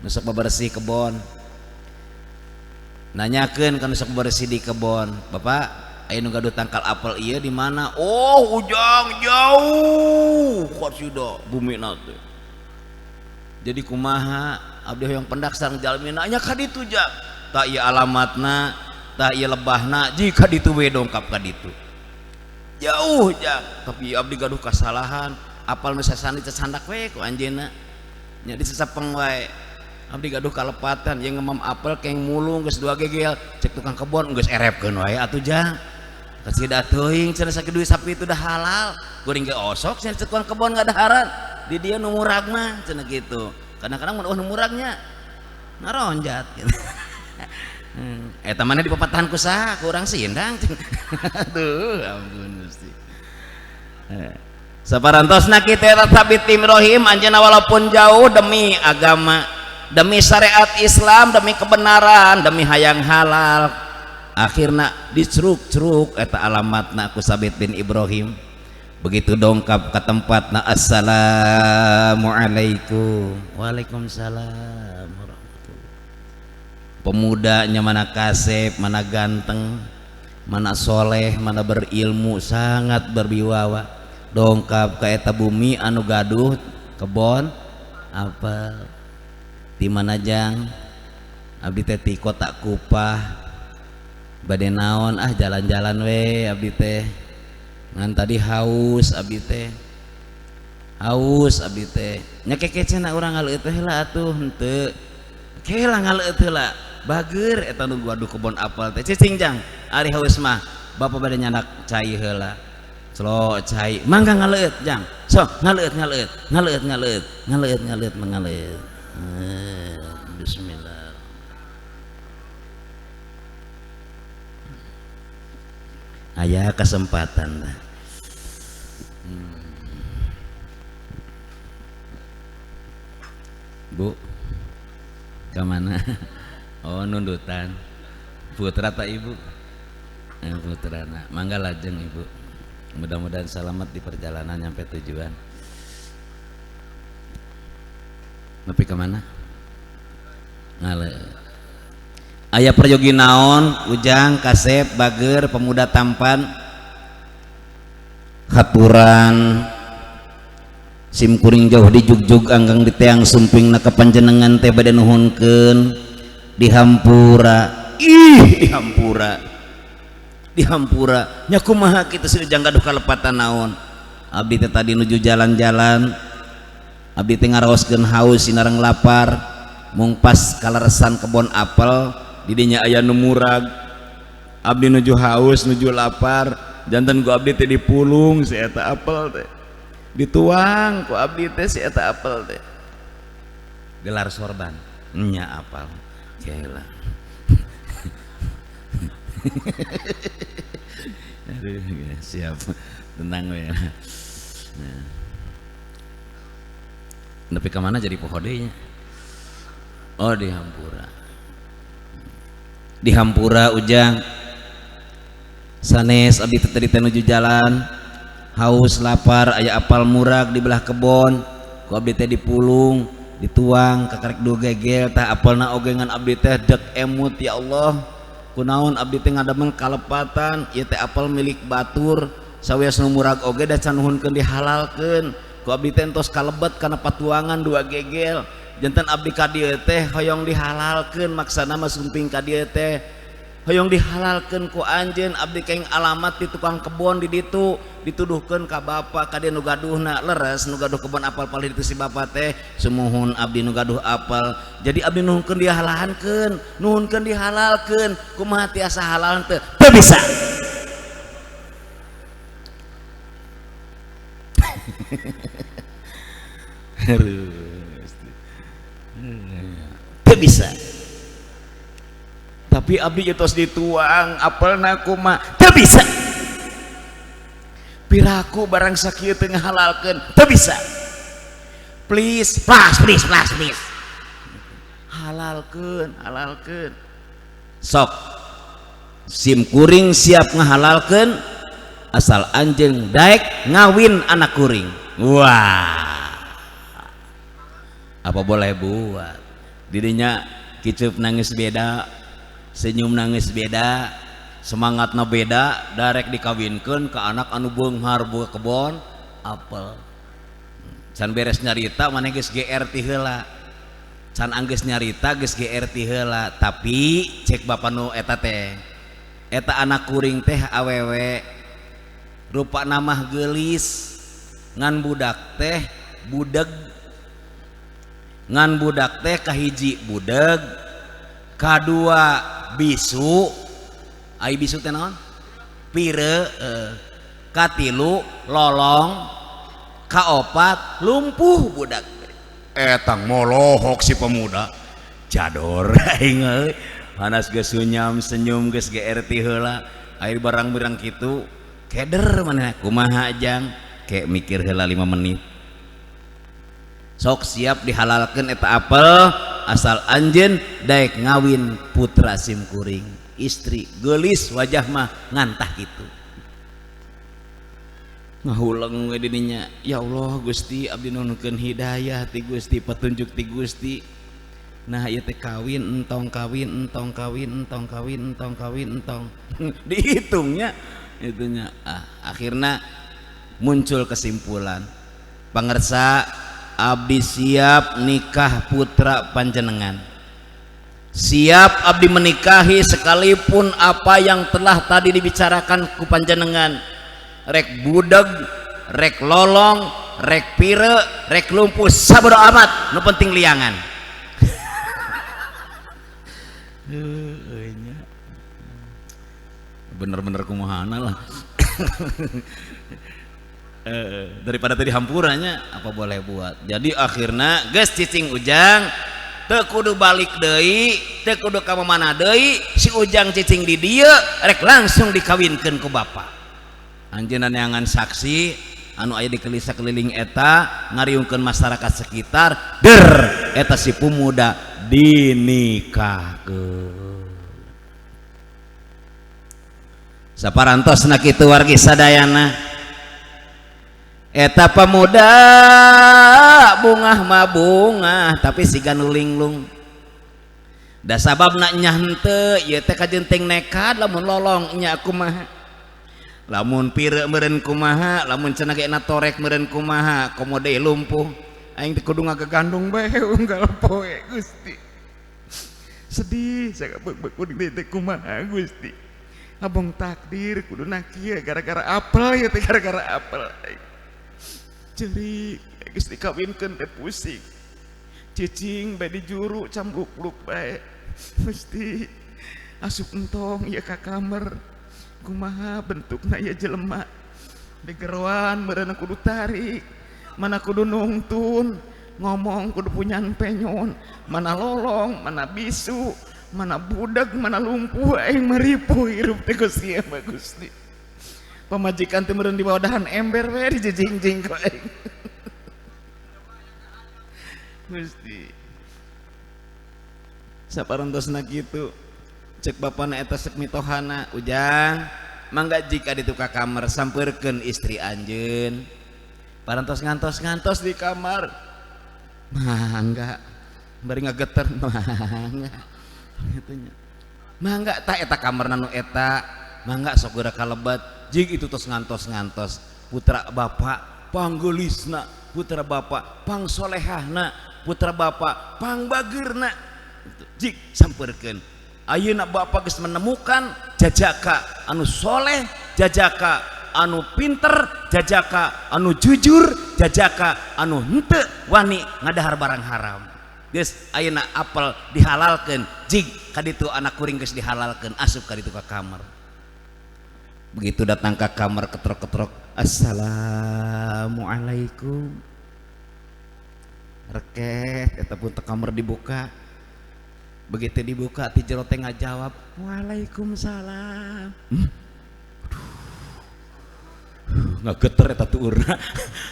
nu sok bebersih kebon nanyakeun kana sok bebersih di kebon bapak aya nu gaduh tangkal apel ieu di mana oh ujang jauh kos sudah bumi teh jadi kumaha abdi hoyong pendak sareng jalmina nya ka ditu jang tak ieu alamatna tak ieu lebahna jika ditu we dongkap ka ditu jauh jang tapi abdi gaduh kasalahan apal nu sasandi cacandak we ku anjeunna nya disesepeng wae abdi gaduh kalepatan yang ngemam apel keng mulung geus 2 gegel cek tukang kebon geus erepkeun wae atuh jang kasida teuing cenah sakitu sapi itu dah halal goreng ge osok cenah tukang kebon ngadaharan di dieu nu murag mah cenah kitu kadang-kadang mun nu muragnya ngaronjat gitu eta mana di pepatahan ku saha ku urang sindang aduh ampun Gusti saparantosna kitu eta Sabit bin Ibrahim anjeunna walaupun jauh demi agama demi syariat Islam demi kebenaran demi hayang halal akhirna diceruk-ceruk eta alamatna ku Sabit bin Ibrahim begitu dongkap ke tempatna assalamualaikum waalaikumsalam pemudanya mana kasep mana ganteng mana soleh mana berilmu sangat berwibawa dongkap ke eta bumi anu gaduh kebon apa di mana jang abdi teh ti kota Kupah bade naon jalan-jalan we abdi teh ngan tadi haus abdi teh nya kekecena urang ngaleut teh heula atuh henteu kelah ngaleut heula bager eta nu gaduh kebon apel teh cicing jang ari haus mah bapa bade nyandak cai heula celo cai mangga ngaleut jang sok ngaleut bismillah aya kesempatan Bu kemana? Oh nundutan putra tak ibu? Putra nak mangga lajeng ibu, mudah-mudahan selamat di perjalanan nyampe tujuan. Nepi kemana? Ngale aya peryogi naon ujang kasep bager pemuda tampan haturan sim kuring jauh di jugjug anggang di teang sumping na kepanjenengan teh bade nuhunkeun di Hampura. Dihampura nya kumaha kitu si ujang gaduh kalepatan naon abdi teh tadi nuju jalan-jalan abdi teh ngaraoskeun haus sinareng lapar mung pas kaleresan kebon apel di dinya aya nu murag abdi nuju haus nuju lapar janten ku abdi teh dipulung si eta apel teh dituang ku abdi teh si eta apel teh gelar sorban nya apel kela. Aduh, siap tenang ya. Nah. Tapi kemana jadi pohodenya? Oh di Hampura. Di Hampura ujang sanes abdi tadi nuju jalan haus lapar aya apal murag di belah kebon ku abdi teh dipulung dituang kakarek dua gegel tah apelna oge ngan abdi teh dek emut ya Allah. Kunaon abdi teh ngadamel kalepatan ieu teh apel milik batur sawias nu murag oge da can nuhunkeun dihalalkeun ku abdi teh entos kalebet kana patuangan dua gegel janten abdi ka dieu teh hoyong dihalalkeun maksana mah sumping ka dieu teh hoyong dihalalkeun ku anjeun abdi keng alamat di tukang kebon di ditu dituduhkeun ka bapa ka dieu nu gaduhna leres nu gaduh kebon apel palih ditu si bapa teh sumuhun abdi nu gaduh apel jadi abdi nuhunkeun dihalalkeun nuhunkeun dihalalkeun kumaha tiasa halal teu bisa teu bisa tapi abdi tos dituang apelna kumaha teu bisa piraku barang sakieu teu ngahalalkeun teu bisa please halalkeun sok sim kuring siap ngahalalkeun asal anjeun daek ngawin anak kuring. Wah apa boleh buat didinya kicup nangis beda senyum nangis beda semangatna beda darek dikawinkeun ke anak anu beunghar buah kebon apel can beres nyarita maneh geus GR ti heula can anggeus nyarita geus GR ti heula tapi cek bapa nu eta teh eta anak kuring teh awewe rupa namah geulis ngan budak teh budeg ngan budak teh kahiji budeg kadua bisu ai bisu teh naon pire katilu lolong kaopat lumpuh budak etang molohok si pemuda jador aing euy panas geus sunyam senyum geus GR ti heula air barang-barang kitu keder maneh kumaha jang kayak mikir heula 5 menit sok siap dihalalkeun eta apel asal anjeun daek ngawin putra sim kuring istri geulis wajah mah ngantah gitu ngahuleng we dininya ya Allah Gusti abdi nuhunkeun hidayah ti Gusti petunjuk ti Gusti nah ieu teh kawin entong dihitungnya itunya akhirnya muncul kesimpulan pangersa abdi siap nikah putra panjenengan siap abdi menikahi sekalipun apa yang telah tadi dibicarakan ku panjenengan rek budeg rek lolong rek pire rek lumpuh sabodo amat nu penting liangan bener-bener kumahana lah daripada tadi hampuranya apa boleh buat jadi akhirnya geus cicing ujang teu kudu balik deui teu kudu ka mana deui si ujang cicing di dieu rek langsung dikawinkeun ku bapa anjeunna neangan saksi anu aya di kelisa keliling eta ngariungkeun masyarakat sekitar der eta si pemuda dinikahkeun. Saparantosna kitu wargi sadayana eta pemuda bungah mah bungah tapi siga nu linglung da sababna nya henteu ieu teh kajenting nekat lamun lolong nya kumaha lamun pireu meureun kumaha lamun cenah ge na torek meureun kumaha komo deui lumpuh aing teh kudu ngagandung bae unggal poe Gusti sedih saya beuk kudu teh kumaha Gusti abong takdir kudu kieu gara-gara apel ya teh gara-gara apel jadi Gusti kawinkeun teh pusing cicing bae di juru cambukluk bae Gusti asup entong ieu ka kamar kumaha bentukna ieu jelema digeroan meureunna kudu tarik mana kudu nungtun ngomong kudu punyan penyon mana lolong mana bisu mana budak mana lumpuh aing maripuh hirup teh Gusti mah Gusti pamajikan teh meureun di wadahan ember we dijingjing ku aing Gusti saparantosna kitu cek bapana eta sek mitohana ujang mangga jika ditu ka kamar sampeurkeun istri anjeun parantos ngantos di kamar mangga bari ngageter mangga gitunya mangga tah eta kamarna nu eta mangga sok geura kalebat jig itu tos ngantos putra bapak panggeulisna putra bapak pangsolehahna putra bapak pangbageurna jig sampeurkeun ayeuna bapak geus menemukan jajaka anu soleh jajaka anu pinter jajaka anu jujur jajaka anu henteu wani ngadahar barang haram geus ayeuna apel dihalalkeun jig kaditu anak kuring geus dihalalkeun asup kaditu ka kamar begitu datang ke kamar ketrok-ketrok assalamualaikum reket eta pun teh kamar dibuka begitu dibuka ti jero teh ngajawab waalaikumsalam ngageter eta tuurna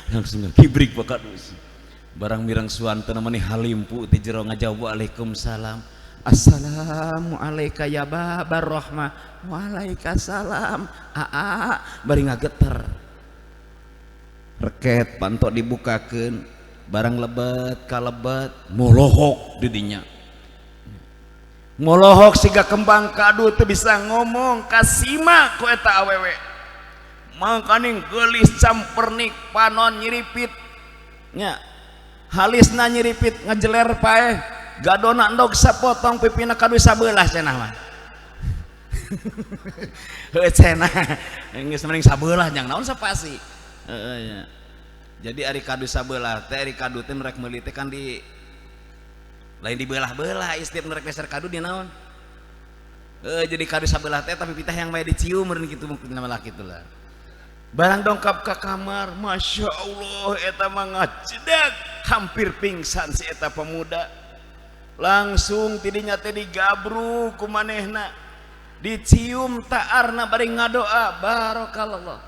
langsung ngibrik bakadus barang mirang suanteu namanya halimpu ti jero ngajawab waalaikumsalam assalamualaikum ya babar rahmah waalaikumsalam aa bari ngageter reket pantok dibukakeun barang lebet kalebet molohok di dinya molohok siga kembang kadu teu bisa ngomong kasima ku eta awewe mangkaning geulis campernik panon nyiripit nya halisna nyiripit ngajeler pae gadona endog sapotong pipina kadu sabelah cenah mah heuh cenah geus mending sabelah jang naon sapasi nya jadi ari kadu sabelah teh ari kadu teh rek meuli teh kan di lain dibelah-belah istiap merek dasar kadu dia naon jadi kadu sabelah teh tapi pitah yang bae dicium meureun kitu mungkin nama kitu lah barang dongkap ke kamar masya Allah eta mah ngajedak hampir pingsan si eta pemuda langsung tidinya teh digabru ku manehna dicium taarna bari ngadoa barokallah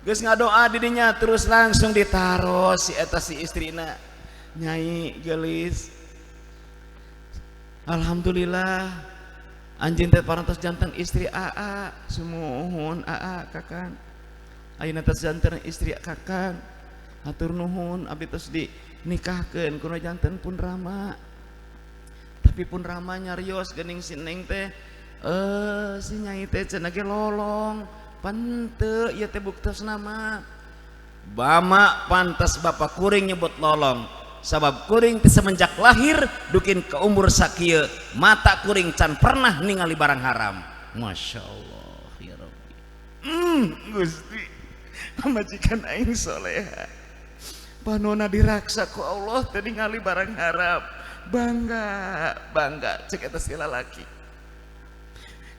geus ngadoa didinya terus langsung ditaruh si eta si istrina nyai gelis alhamdulillah anjeun teh parantos janten istri aa sumuhun aa kakang ayeuna teh janten istri kakang atur nuhun abdi tos dinikahkeun kuno janten pun rama tapi pun rama nyarios geuning si neng teh si nyai teh cenah ge lolong pan teu ieu teh buktosna mah bama pantas bapak kuring nyebut lolong sabab kuring semenjak lahir dukin ke umur sakieu mata kuring can pernah ningali barang haram masya Allah ya Rabbi Gusti majikan aing soleha panona diraksa ku Allah teh ningali barang haram bangga cek eta si lalaki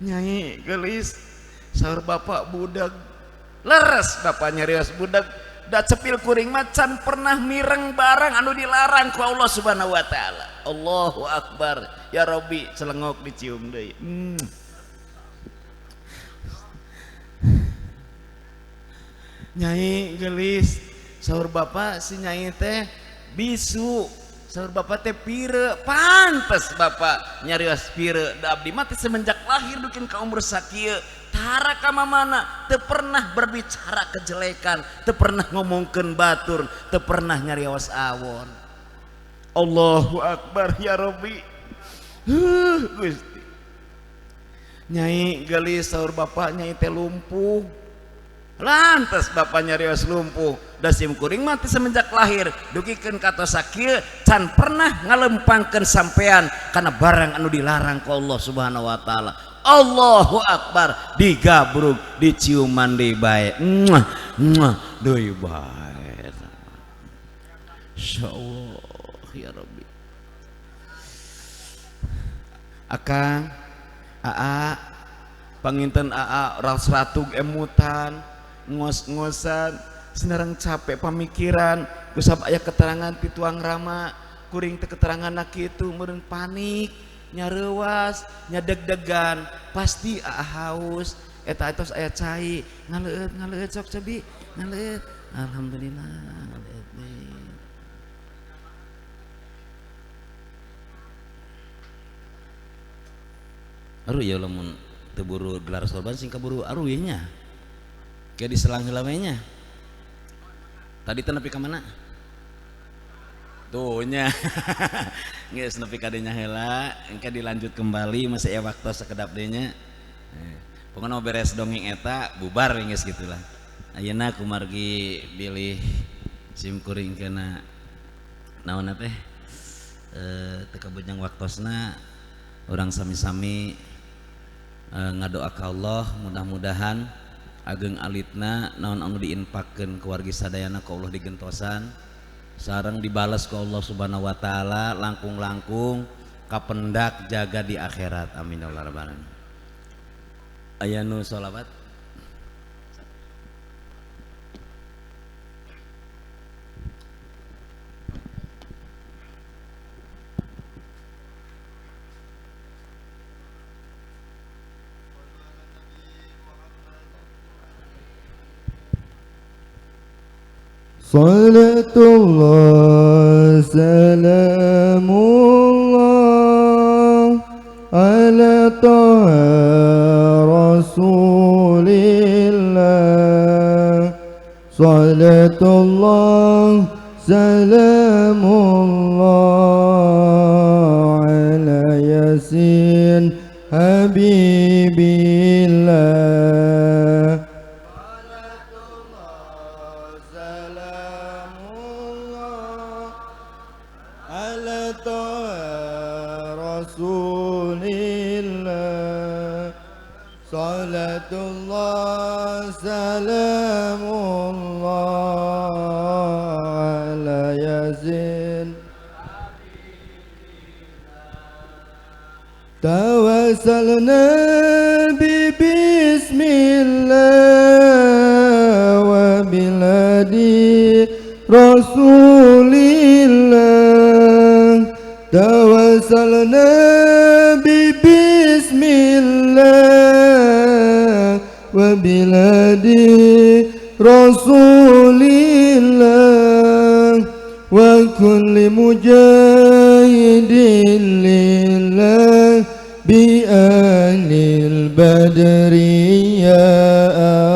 nyai gelis saur bapak budak leres bapak nyarios budak da cepil kuring macan pernah mireng barang anu dilarang ku Allah subhanahu wa ta'ala Allahu akbar ya Rabbi celengok dicium deui nyai gelis Sahur bapak si Nyai teh bisu, sahur bapak teh pire, pantes bapak nyarios pire. Da abdi mati semenjak lahir dukin ka umur sakieu tara ka mamana teu pernah berbicara kejelekan, teu pernah ngomongkeun batur, teu pernah nyarios awon. Allahu Akbar ya Rabbi. Gusti Nyai gelis sahur bapak Nyai teh lumpuh, lantas bapak nyarios lumpuh. Da sim kuring mati semenjak lahir dugikeun katos sakieu can pernah ngalempangkeun sampean kana barang anu dilarang ku Allah Subhanahu wa taala. Allahu Akbar, digabrug diciuman deui bae, deui bae. Insyaallah ya Rabbi. Akang Aa panginten Aa ras ratug emutan ngos-ngosan senarang capek pamikiran kusab aya keterangan ti tuang rama kuring teu keterangan kitu meureun panik nyareuwas nyadeg-degan pasti Aa haus eta tos aya cai ngaleut sok cebi ngaleut alhamdulillah ngaleut deui. Aru ya lamun teu buru gelar sorban sing kaburu aru ye nya. Kayak diselang heula we nya. Tadi teh nepi ka mana? Tuh nya. Geus nepi ka dinya heula, engke dilanjut kembali masih aya waktu sakedap deui nya. Pokona beres dongeng eta bubar geus kitu lah. Ayeuna kumargi bilih sim kuring kana naonna teh teu kabujang waktosna urang sami-sami ngadoa ka Allah mudah-mudahan ageng alitna naon anu diinfakkeun ku wargi sadayana ku Allah digentosan sareng dibales ku Allah Subhanahu wa taala langkung-langkung kapendak jaga di akhirat. Amin ya Allah rabbal alamin. Aya nu sholawat Salatullah salamullah ala taha rasulillah. Salatullah salamullah ala yasin habibillah. Rasulillah. Salatullah salamullah ala yasin tawassalna bi bismillah wa biladi rasulillah. Tawassalna bi bismillah wa biladi rasulillah wa kulli mujahidin lillah bi anil badri ya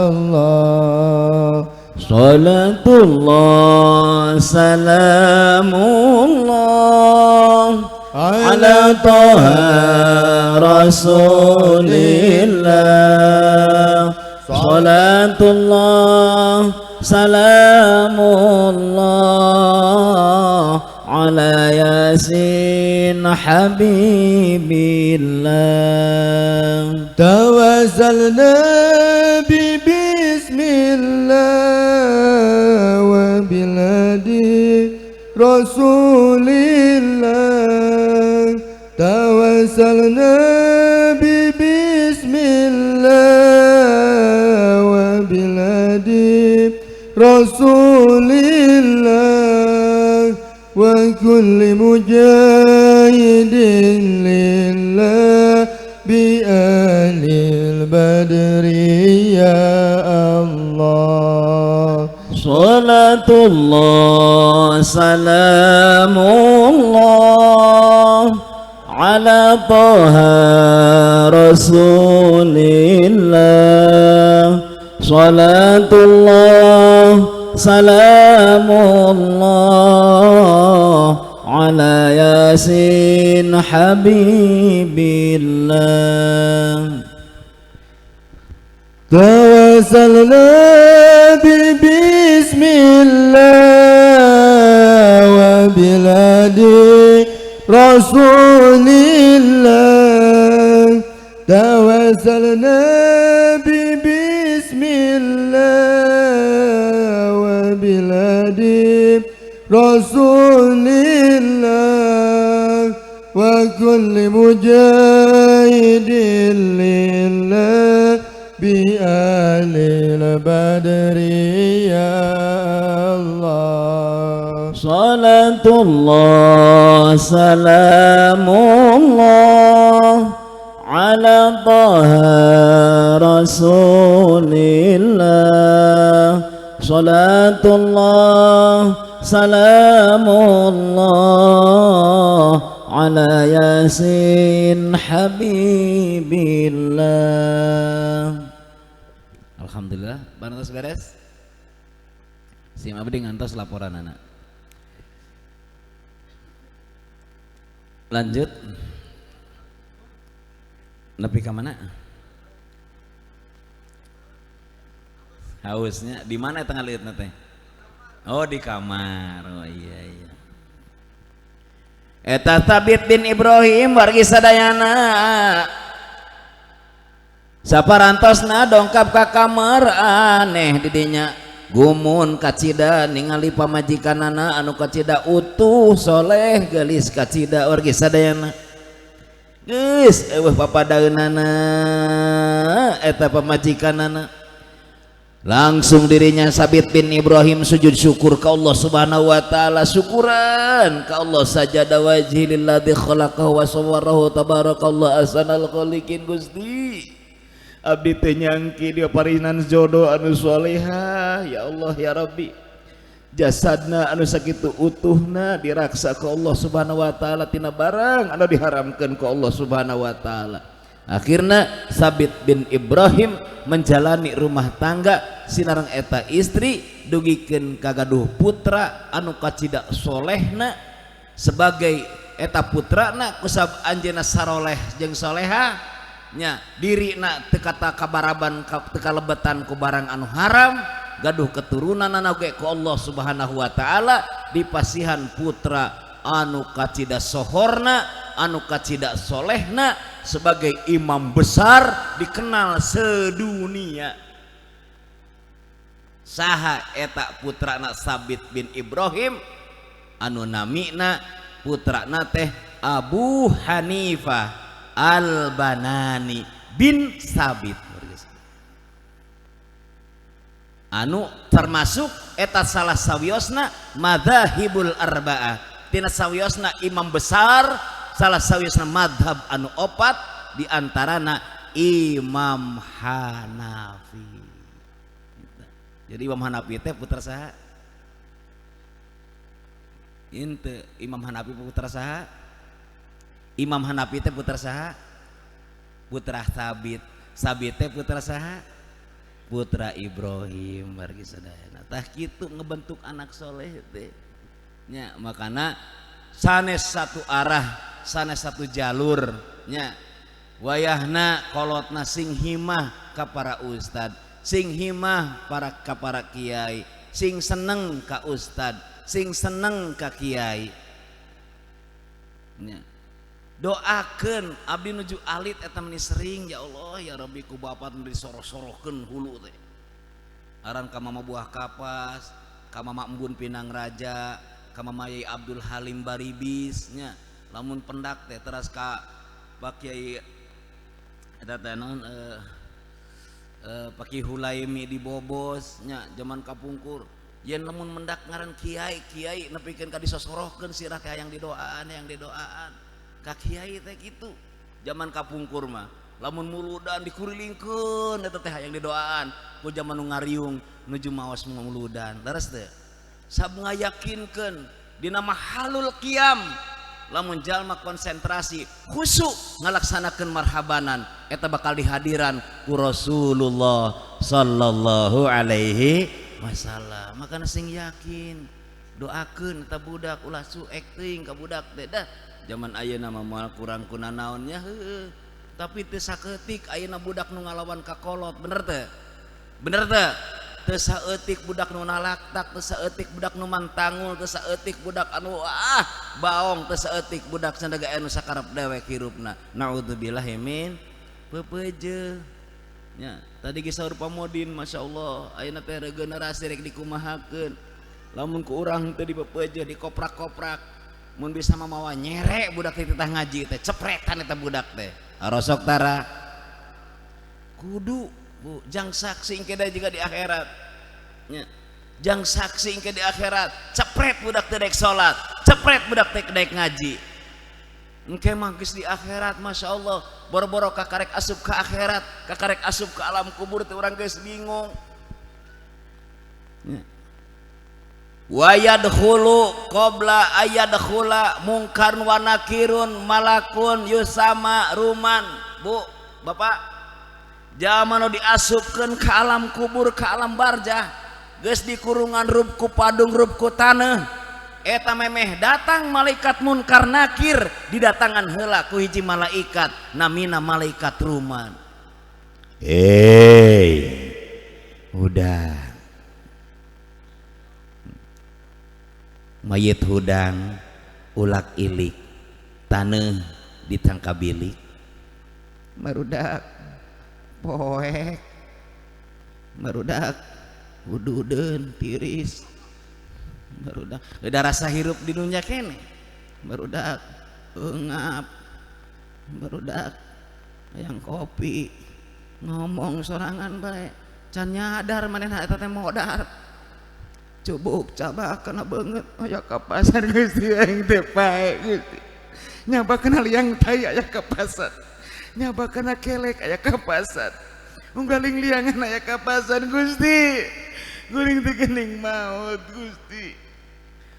Allah. Salatullah salamullah ala taha rasulillah. Salatullah salamullah ala yasin habibillah. Tawassalna bi bismillah wa biladi rasulillah. Tawassalna bi bismillah wa biladi rasulillah wa kulli mujahidin lillah bi anil badri ya Allah. Salatu Salatullah salamullah ala taha rasulillah. Salatullah salamullah ala yasin habibillah. توسلنا ببسم الله وبلاد رسول الله. توسلنا ببسم الله وبلاد رسول الله وكل مجاهد لله بآل البدر يا الله. Salatullah salamullah ala taha rasulillah. Salatullah salamullah ala yasin habibillah. Alhamdulillah, bantos beres. Sim abdi ngantos laporan anak. Lanjut. Nepi ka mana? Hausnya di mana tengah lihat teh? Oh di kamar. Oh iya. Eta Thabit bin Ibrahim wargi sadayana saparantosna dongkap ka kamar aneh didinya gumun kacida ningali pamajikanana anu kacida utuh soleh gelis kacida wargi sadayana geus eueuh papadaeunana eta pamajikanana. Langsung dirinya Thabit bin Ibrahim sujud syukur ke Allah subhanahu wa ta'ala. Syukuran ke Allah sajada wajhi lilladzi khalaqahu wa sawwarahu tabarakallah ahsanal khaliqin. Gusti abdi teh nyangki dia parinan jodoh anu salehah ya Allah ya Rabbi. Jasadna anu sakitu utuhna diraksa ke Allah subhanahu wa ta'ala tina barang anu diharamkeun ku Allah subhanahu wa ta'ala. Akhirnya Thabit bin Ibrahim menjalani rumah tangga sinareng eta istri dugikeun kagaduh putra anu kacida solehna sebagai eta putrana kusab anjeunna saroleh jeung soleha nya dirina teu kata kabaraban teu kalebetan ku barang anu haram gaduh keturunanna ge ku Allah subhanahu wa ta'ala dipasihan putra anu kacida sohorna anu kacida solehna sebagai imam besar dikenal sedunia. Saha eta putrana Thabit bin Ibrahim anu namina putrana teh Abu Hanifah Al-Banani bin Thabit anu termasuk eta salah sawiosna madzhabul arba'ah tina sawiosna imam besar salah sawiosna madhab anu opat diantarana Imam Hanafi. Jadi Imam Hanafi teh putra saha? Inte Imam Hanafi putra saha? Imam Hanafi teh putra saha? Putra Thabit. Thabit teh putra saha? Putra Ibrahim margi sadayana. Tah kitu ngebentuk anak soleh teh. Nya makana sanes satu arah, sanes satu jalur nya. Wayahna kolotna sing himah ka para ustad, sing himah ka para kiai, sing seneng ka ustad, sing seneng ka kiai. Nya. Doakeun abdi nuju alit eta meni sering ya Allah ya Rabbi ku bapat nu disoroh-sorohkeun hulu teh. Aran ka Mama Buah Kapas, ka Mama Embun Pinang Raja, ka Mama Yai Abdul Halim Baribis nya. Lamun pendak teh teras ka Pak Kiai eta teh naon Pak Hulaimi di Bobos nya zaman kapungkur. Yen lamun mendak ngaran kiai nepikeun ka disosorohkeun sirah teh yang didoaan ka kiai teh kitu zaman kapungkur mah lamun muludan dikurilingkeun eta teh yang didoaan ku zaman nu ngariung nuju maos muludan leres teh sab ngayakinkeun dina mahalul qiyam lamun jalma konsentrasi khusyuk ngalaksanakeun marhabanan eta bakal dihadiran ku Rasulullah sallallahu alaihi wasallam. Makana sing yakin doakeun eta budak ulah suek teuing ka budak teh dah. Zaman ayeuna mah moal kurang kunanaonnya heueuh. Tapi teu saketik ayeuna budak nu ngalawan ka kolot, bener teu? Bener teu? Teu saeutik budak nu nalaktak, teu saeutik budak nu mantangul, teu saeutik budak anu baong, teu saeutik budak sandaga anu sakarep dewek hirupna. Naudzubillahi min peupeujeuh. Nya, tadi ge saur Pamodin masyaallah, ayeuna teh regenerasi rek dikumahakeun. Lamun ku urang teu dipeupeujeuh dikoprak-koprak. Mun bisa mamawa nyere budak teh tah ngaji teh cepretan eta budak teh. Arosok tara. Kudu Bu, jang saksi engke da juga di akhirat. Nya. Jang saksi engke di akhirat, cepret budak teh daek salat, cepret budak teh daek ngaji. Engke mah geus di akhirat masyaallah, boro-boro kakarek asup ka akhirat, kakarek asup ka alam kubur teh urang geus bingung. Nya. Wa yadkhulu qabla ayadkhula mungkarun wa nakirun malakun yusama ruman. Bu, Bapak, jalma nu diasupkeun ka alam kubur ka alam barzah geus dikurungan rub ku padung rub ku taneuh eta memeh datang malaikat munkar nakir didatangan heula ku hiji malaikat namina malaikat ruman. Udah mayit hudang ulak ilik taneuh ditangka bilik marudak poek marudak wududeun tiris marudak da rasa hirup di dunya kene marudak eungap marudak hayang kopi ngomong sorangan bae can nyadar manehna eta teh modar cubuk cabak kana beungeut aya ka pasar Gusti aing teh pae Gusti nyabakeun liang tai aya ka pasar nyabakeun kelek aya ka pasar unggaling liangan aya ka pasar Gusti guring teh geuning maot Gusti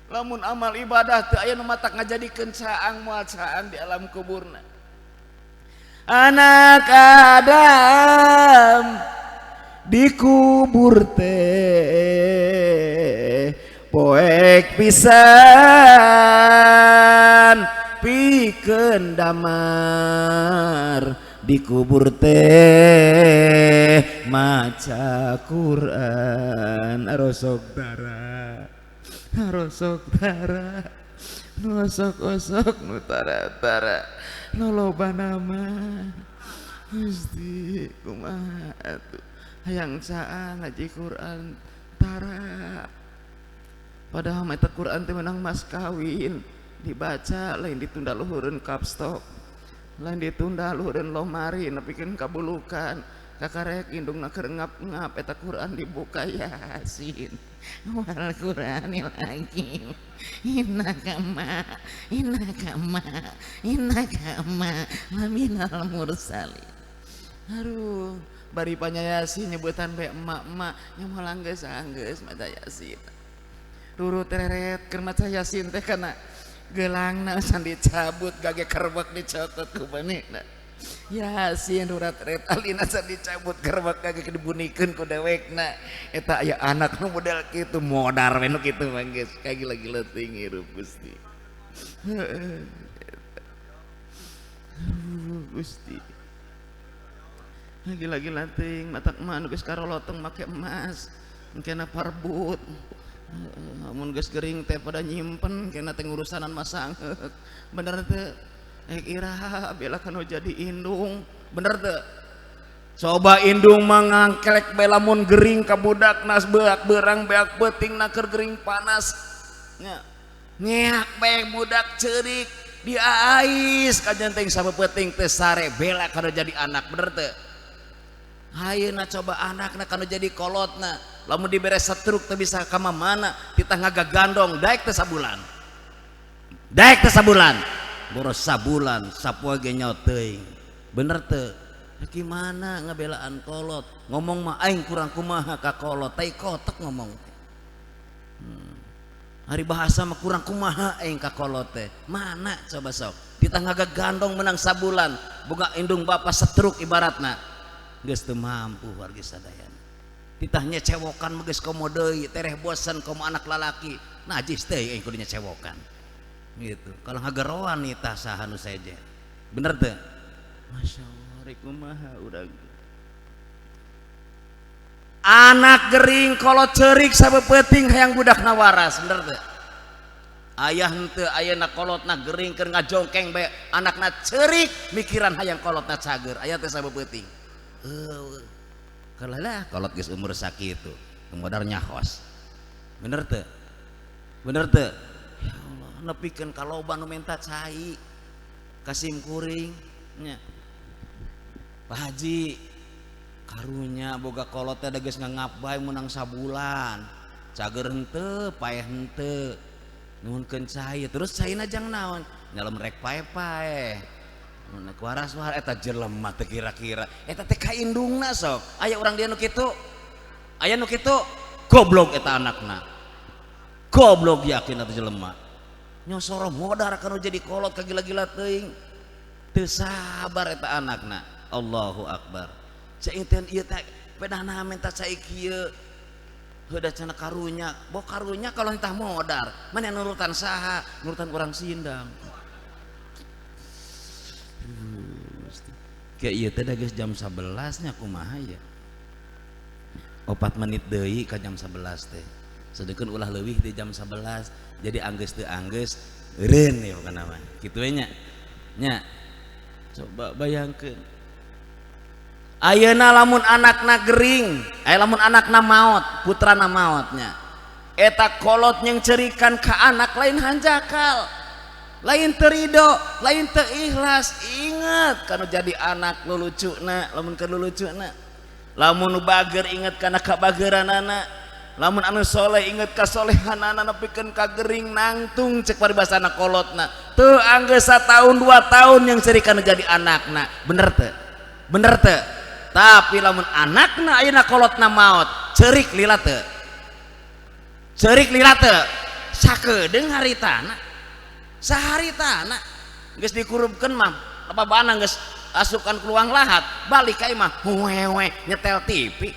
lamun amal ibadah teu aya nu matak ngajadikeun saang moal saang di alam kuburna. Anak Adam dikubur teh poek pisan pikeun damar dikubur teh maca Quran arosok dara nosok-osok nu tara-tara nu loba nama Gusti kumaha atuh hayang saang ngaji Quran tara padahal eta Quran teh menang mas kawin dibaca lain ditunda luhureun kapstok lain ditunda luhureun lomari nepikeun kabulukan kakarek indungna keur ngap-ngap eta Quran dibuka Yasin wal Quranil hakim innaka ma laminal mursalin. Aduh bari panyayasin nyebutan be emak-emak yang molang geus anggeus maca Yasin rurut tereret keur maca Yasin teh kana geulangna can dicabut gage kerbek dicokot ku manehna Yasin rurat tereret alina can dicabut kerbek gage dibunikeun ku dewekna eta aya anak nu model kitu modar we nu kitu mah geus kagila-gila teuing hirup Gusti Gusti gila-gila ting matak mah anu geus karolotong make emas engkena parbut mun geus gering teh pada nyimpen kena teh ngurusanan masangheuk bener teu iraha bela kanu jadi indung bener teu coba indung mah ngangkelek bela mun gering ka budak nas beak beurang beak peutingna keur gering panas nya ngeak bae budak ceurik diais kajenteng sabeuting teh sare bela kanu jadi anak bener teu. Hayeuna coba anakna kanu jadi kolotna lamun dibere satruk teu bisa ka mana kita ngagagandong daek teh sabulan boros sabulan sapoe ge nyaho teuing bener teu gimana ngabelaan kolot ngomong mah aing kurang kumaha ka kolot tai kotek ngomong Hari bahasa mah kurang kumaha aing ka kolot teh. Mana coba sok. Kita ngagagandong menang sabulan, boga indung bapak setruk ibaratna. Geus teu mampu wargi sadayana. Ditanya cewokan mah geus komo deui, tereh bosan komo anak lalaki. Najis teh aing kudunya cewokan. Gitu. Kalau ngagaroan nita saha nu sejen. Bener teu? Masyaallah, rek kumaha urang. Anak gering kolot ceurik sabeupeting hayang budakna waras, bener teu? Ayah henteu ayeuna kolotna gering keur ngajongkeng bae anakna ceurik mikiran hayang kolotna cager, aya teh sabeupeting. Kalahlah kolot geus umur sakitu, modal nyahos. Bener teu? Bener teu? Ya Allah, nepikeun kaloba nu menta cai. Kasim kuring nya. Pak Haji karunya boga kolot teh da geus ngangap bae menang sabulan. Cager henteu, paeh henteu. Nuhunkeun cai terus caina jang naon? Ngalem rek paeh-paeh. Mun waras-waras eta jelema teh kira-kira eta teh ka indungna sok. Aya urang dia nu kitu. Aya nu kitu goblok eta anakna. Goblok yakin eta jelema. Nyosoro modar kana jadi kolot ka gila-gila teuing. Teu sabar eta anakna. Allahu akbar. Cai teh ieu teh pedana menta cai kieu. Heuda cenah karunya, boh karunya kalau entah modar, mana nurutan saha, nurutan orang sindang. Kayak ieu teh da geus jam 11 nya kumaha ya. 4 menit deui ka jam 11 teh. Sedeukeun ulah leuwih di jam 11. Jadi anggeus teu anggeus eureun ya kana mah. Kitu we nya. Nya. Coba bayangkeun. Ayeuna lamun anakna gering, lamun anakna maot, putrana maotnya. Eta kolot yang cerikan ke anak lain hanjakal, lain terido, lain teu ikhlas. Ingat kana jadi anak lulucuna, lamun keur lulucuna. Lamun bager inget kana kabageuranana, lamun anu soleh inget ka solehanana nepikeun ka gering nangtung cek paribasana kolotna. Teu anggeus 1 tahun 2 tahun yang cerikan jadi anakna. Bener teu? Bener teu? Tapi lamun anakna ayeuna kolotna maot, ceurik lila teu? Ceurik lila teu? Sakedeung haritana. Saharitana geus dikurubkeun mah babana geus asukan keluang lahat, balik ka imah wewe nyetel TV.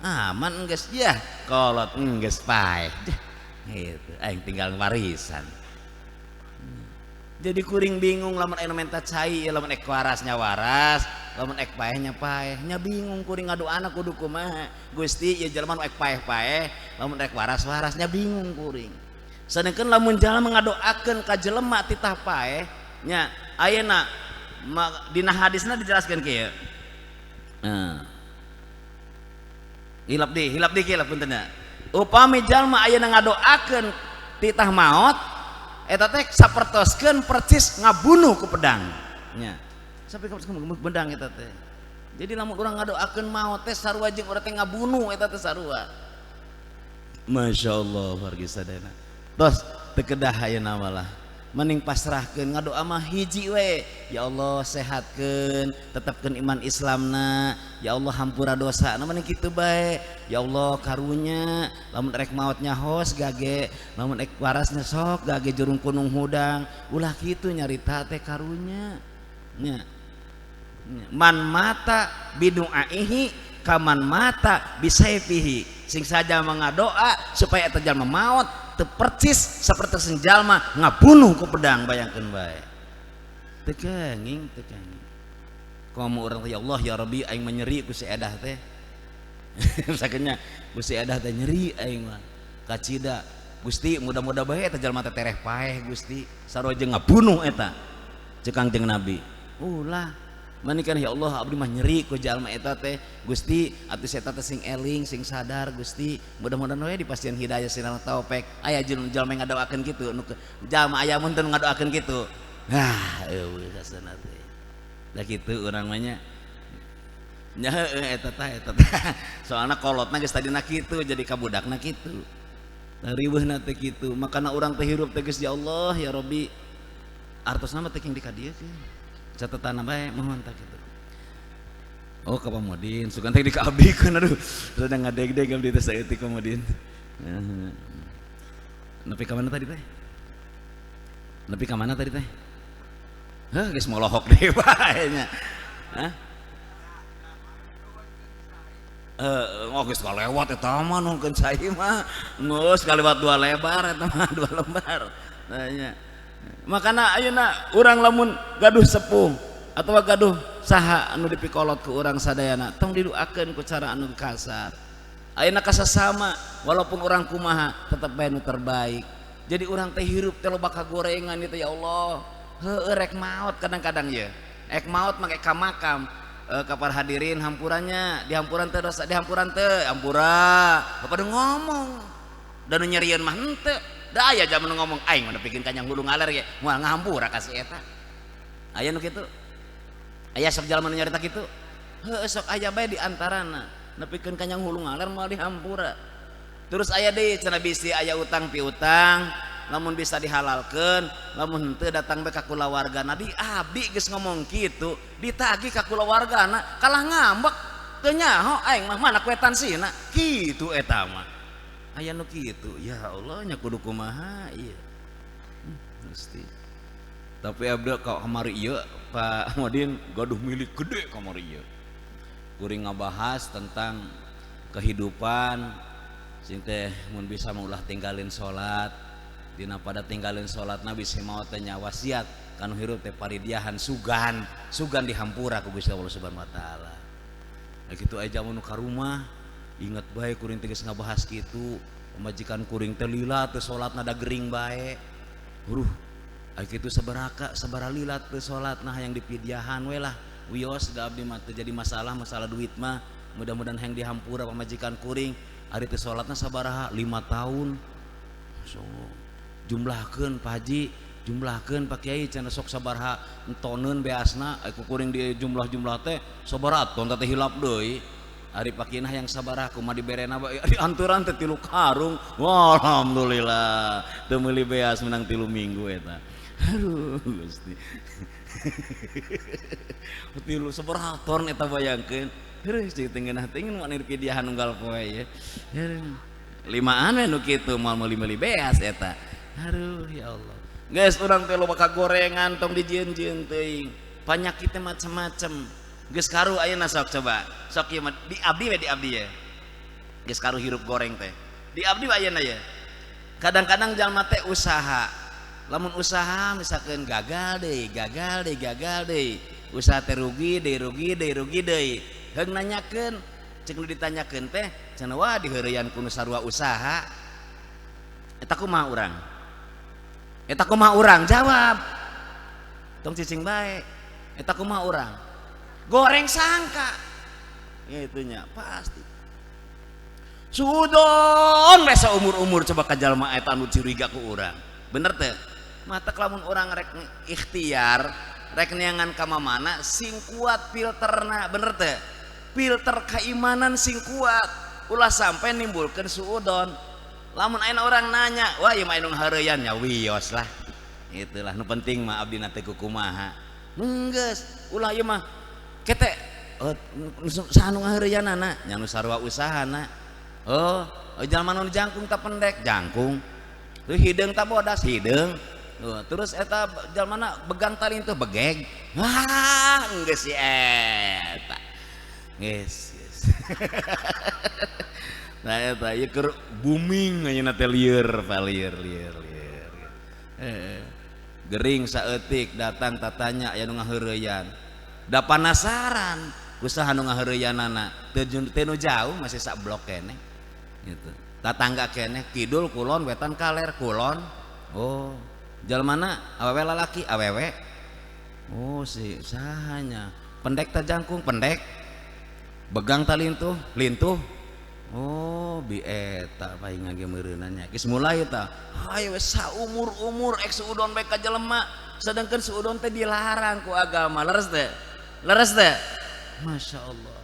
Aman geus ya, kolot geus paeh. Gitu, aing tinggal warisan. Jadi kuring bingung lamun anu menta cai, lamun ek warasnya waras, lamun ek paehnya paeh, nya bingung kuring ngadu anak kudu kumaha. Gusti ieu jelema nu ek paeh-paeh, lamun ek waras-waras nya bingung kuring. Sanekeun lamun jalma ngadoakeun ka jelema titah paeh, nya ayeuna dina hadisna dijelaskeun kieu. Hilap di kieu puntenna. Upami jalma ayeuna ngadoakeun titah maot, eta teh sapertoskeun percis ngabunuh ku pedang nya sampai ka pedang eta teh. Jadi lamun urang ngadoakeun maot teh sarua jeung urang teh ngabunuh eta teh sarua. Masyaallah wargi sadana. Tos teu kedah ayeuna malah mending pasrahkeun ngadoa mah hiji we. Ya Allah sehatkeun, tetepkeun iman Islamna. Ya Allah hampura dosana mending kitu bae. Ya Allah karunya lamun rek maotnya hos gage, lamun ek warasnya sok gage jurung kunung hudang. Ulah kitu nyarita teh karunya. Nya. Man mata biduaihi kaman mata bisaifihi. Sing saja mengadoa supaya eta jalma maot teu percis saperti sing jalma ngabunuh ku pedang, bayangkeun bae. Teu kenging. Komo urang teh ya Allah ya Rabbi aing menyeri ku si edah teh. Sakeuna ku si edah teh nyeri aing mah. Kacida Gusti mudah-mudah bae eta jalma teh tereh paeh Gusti sarua jeung ngabunuh eta. Ceuk Kangjeng Nabi. Ulah manikan ya Allah abdi mah nyeri ku jalma eta teh Gusti atuh eta teh sing eling sing sadar Gusti mudah-mudahan we dipasieun hidayah sinana taufik. Aya jalma ngadoakeun kitu nu jalma aya mun teu ngadoakeun kitu. Nah eueuh kasana teh. Da kitu urang mah nya. Nya heueuh eta teh. Soalna kolotna geus tadina kitu jadi kabudakna kitu. Riweuhna teh kitu. Makana urang teh hirup teh geus ya Allah ya Rabbi. Artosna mah teh king dikadiekeun. Catatan bae mohon tak gitu. Oh ka Pamodin, sugan teh dikaabikeun aduh. Rada ngadeg-deg abdi teh saeutik Pamodin. Nepi ka mana tadi teh? Nepi ka mana tadi teh? Heh, geus molohok deui bae nya. Hah? Oh geus kalewat eta mah nongkeun cai mah. Geus kalewat 2 lebar eta mah 2 lembar. Tanya. Makana ayeuna urang lamun gaduh sepuh atawa gaduh saha anu dipikolot ku urang sadayana tong didoakeun ku cara anu kasar. Ayeuna kasasama walaupun orang kumaha tetep bae nu terbaik. Jadi orang teh hirup teh loba kagorengan itu ya Allah. Heueuh rek maot kadang-kadang ye. Ek maot make ka makam. Kapar hadirin hampurannya di hampuran teh dosa di hampuran teh hampura. Pada ngomong. Dan nyerieun mah henteu. Da aya jaman ngomong aing mah nepikeun kanyang hulu ngaler ge. Moal ngahampura ka si eta. Aya nu kitu. Aya sok jalma nu nyarita kitu. Heueuh sok aya bae di antarana. Nepikeun kanyang hulu ngaler moal dihampura. Terus aya deui cenah bisi aya utang piutang, lamun bisa dihalalkeun, lamun henteu datang bae ka kulawargana. Di abdi geus ngomong kitu, ditagih ka kulawargana, kalah ngambek. Teu nyaho aing mah mana kuetan sina. Kitu eta mah. Aya nu kitu. Ya Allah nya kudu kumaha ieu. Mesti. Tapi abdi kamari ieu Pak Modin gaduh milik gede kamari ieu. Kuring ngabahas tentang kehidupan sing teh mun bisa maulah tinggalin salat dina pada tinggalin salat Nabi semau teh nya wasiat kanu hirup teh paridiahan sugan dihampura ku Gusti Allah Subhanahu wa taala. Da kitu aya jamun nu ka rumah inget bae kuring teh geus ngabahas kitu pamajikan kuring teh lila teu salatna da gering bae. Aya kitu sabaraha lila teu salatna hayang dipidiahan we lah. Wios da abdi mah teu jadi masalah duit mah mudah-mudahan hayang dihampura pamajikan kuring ari teh salatna sabaraha 5 tahun. Masyaallah. Jumlahkeun Pak Haji, jumlahkeun Pak Kiai cenah sok sabaraha entoneun beasna aku kuring di jumlah teh sabaraha ton teh hilap deui. Ari Pak Kiai hayang sabaraha kumaha diberena bae di anturan teh 3 karung. Alhamdulillah teu meuli beas menang 3 minggu eta. Aduh Gusti. Tilu sabaraha ton eta bayangkeun. Heuh cing tengeunah teh mun anu pidiahan unggal poe ya. Limaan we nu kitu moal meuli-meuli beas eta. Aduh ya Allah. Geus urang teh loba kagorengan tong dijieun-jieun teuing. Panyakit teh macam-macam. Geus karu ayeuna sok coba. Sok ieu mah di abdi we di abdi ya. Geus karu hirup goreng teh. Di abdi we ayeuna ya. Kadang-kadang jalma teh usaha. Lamun usaha misalkan gagal deui. Usaha teh rugi deui. Heung nanyakeun, cek nu ditanyakeun teh cenah wah diheureuyan ku nu sarua usaha. Eta kumaha urang? Jawab. Tong cicing bae. Eta kumaha urang? Goreng sangka. Itu nya pasti. Sudon we saumur-umur coba ka jalma eta anu curiga ku urang. Bener teh? Mata lamun urang rek ikhtiar, rek neangan ka mamana sing kuat filterna, bener teh? Filter keimanan sing kuat ulah sampai nimbulkeun suudon. Lamun ayeuna orang nanya wah ieu mah anu hareuyan nya wios lah itulah nu penting mah abdi na teh kumaha geus ulah ieu mah kete saha nu ngahareuyanana nya nu sarua usahana. Jalma nu jangkung tah pendek jangkung teu hideung tah bodas hideung. Terus eta jalmana begang tali teh begeg. Geus si eta. Yes. Nah eta ieu keur booming ayeuna teh lieur. Gering saeutik datang tatanya aya nu ngaheureuyan. Da panasaran usaha nu ngaheureuyanana teu nu jauh masih sak blok keneh. Gitu. Tatangga keneh kidul kulon wetan kaler kulon. Oh, jalmana awewe lalaki awewe. Oh si sahanya pendek teh jangkung pendek. Begang tali lintuh. Oh bi eta paing ngagemeureunna nya geus mulai eta hayu saumur-umur ek suudon bae ka jelema sedangkeun suudon teh dilarang ku agama. Leres teh masyaallah.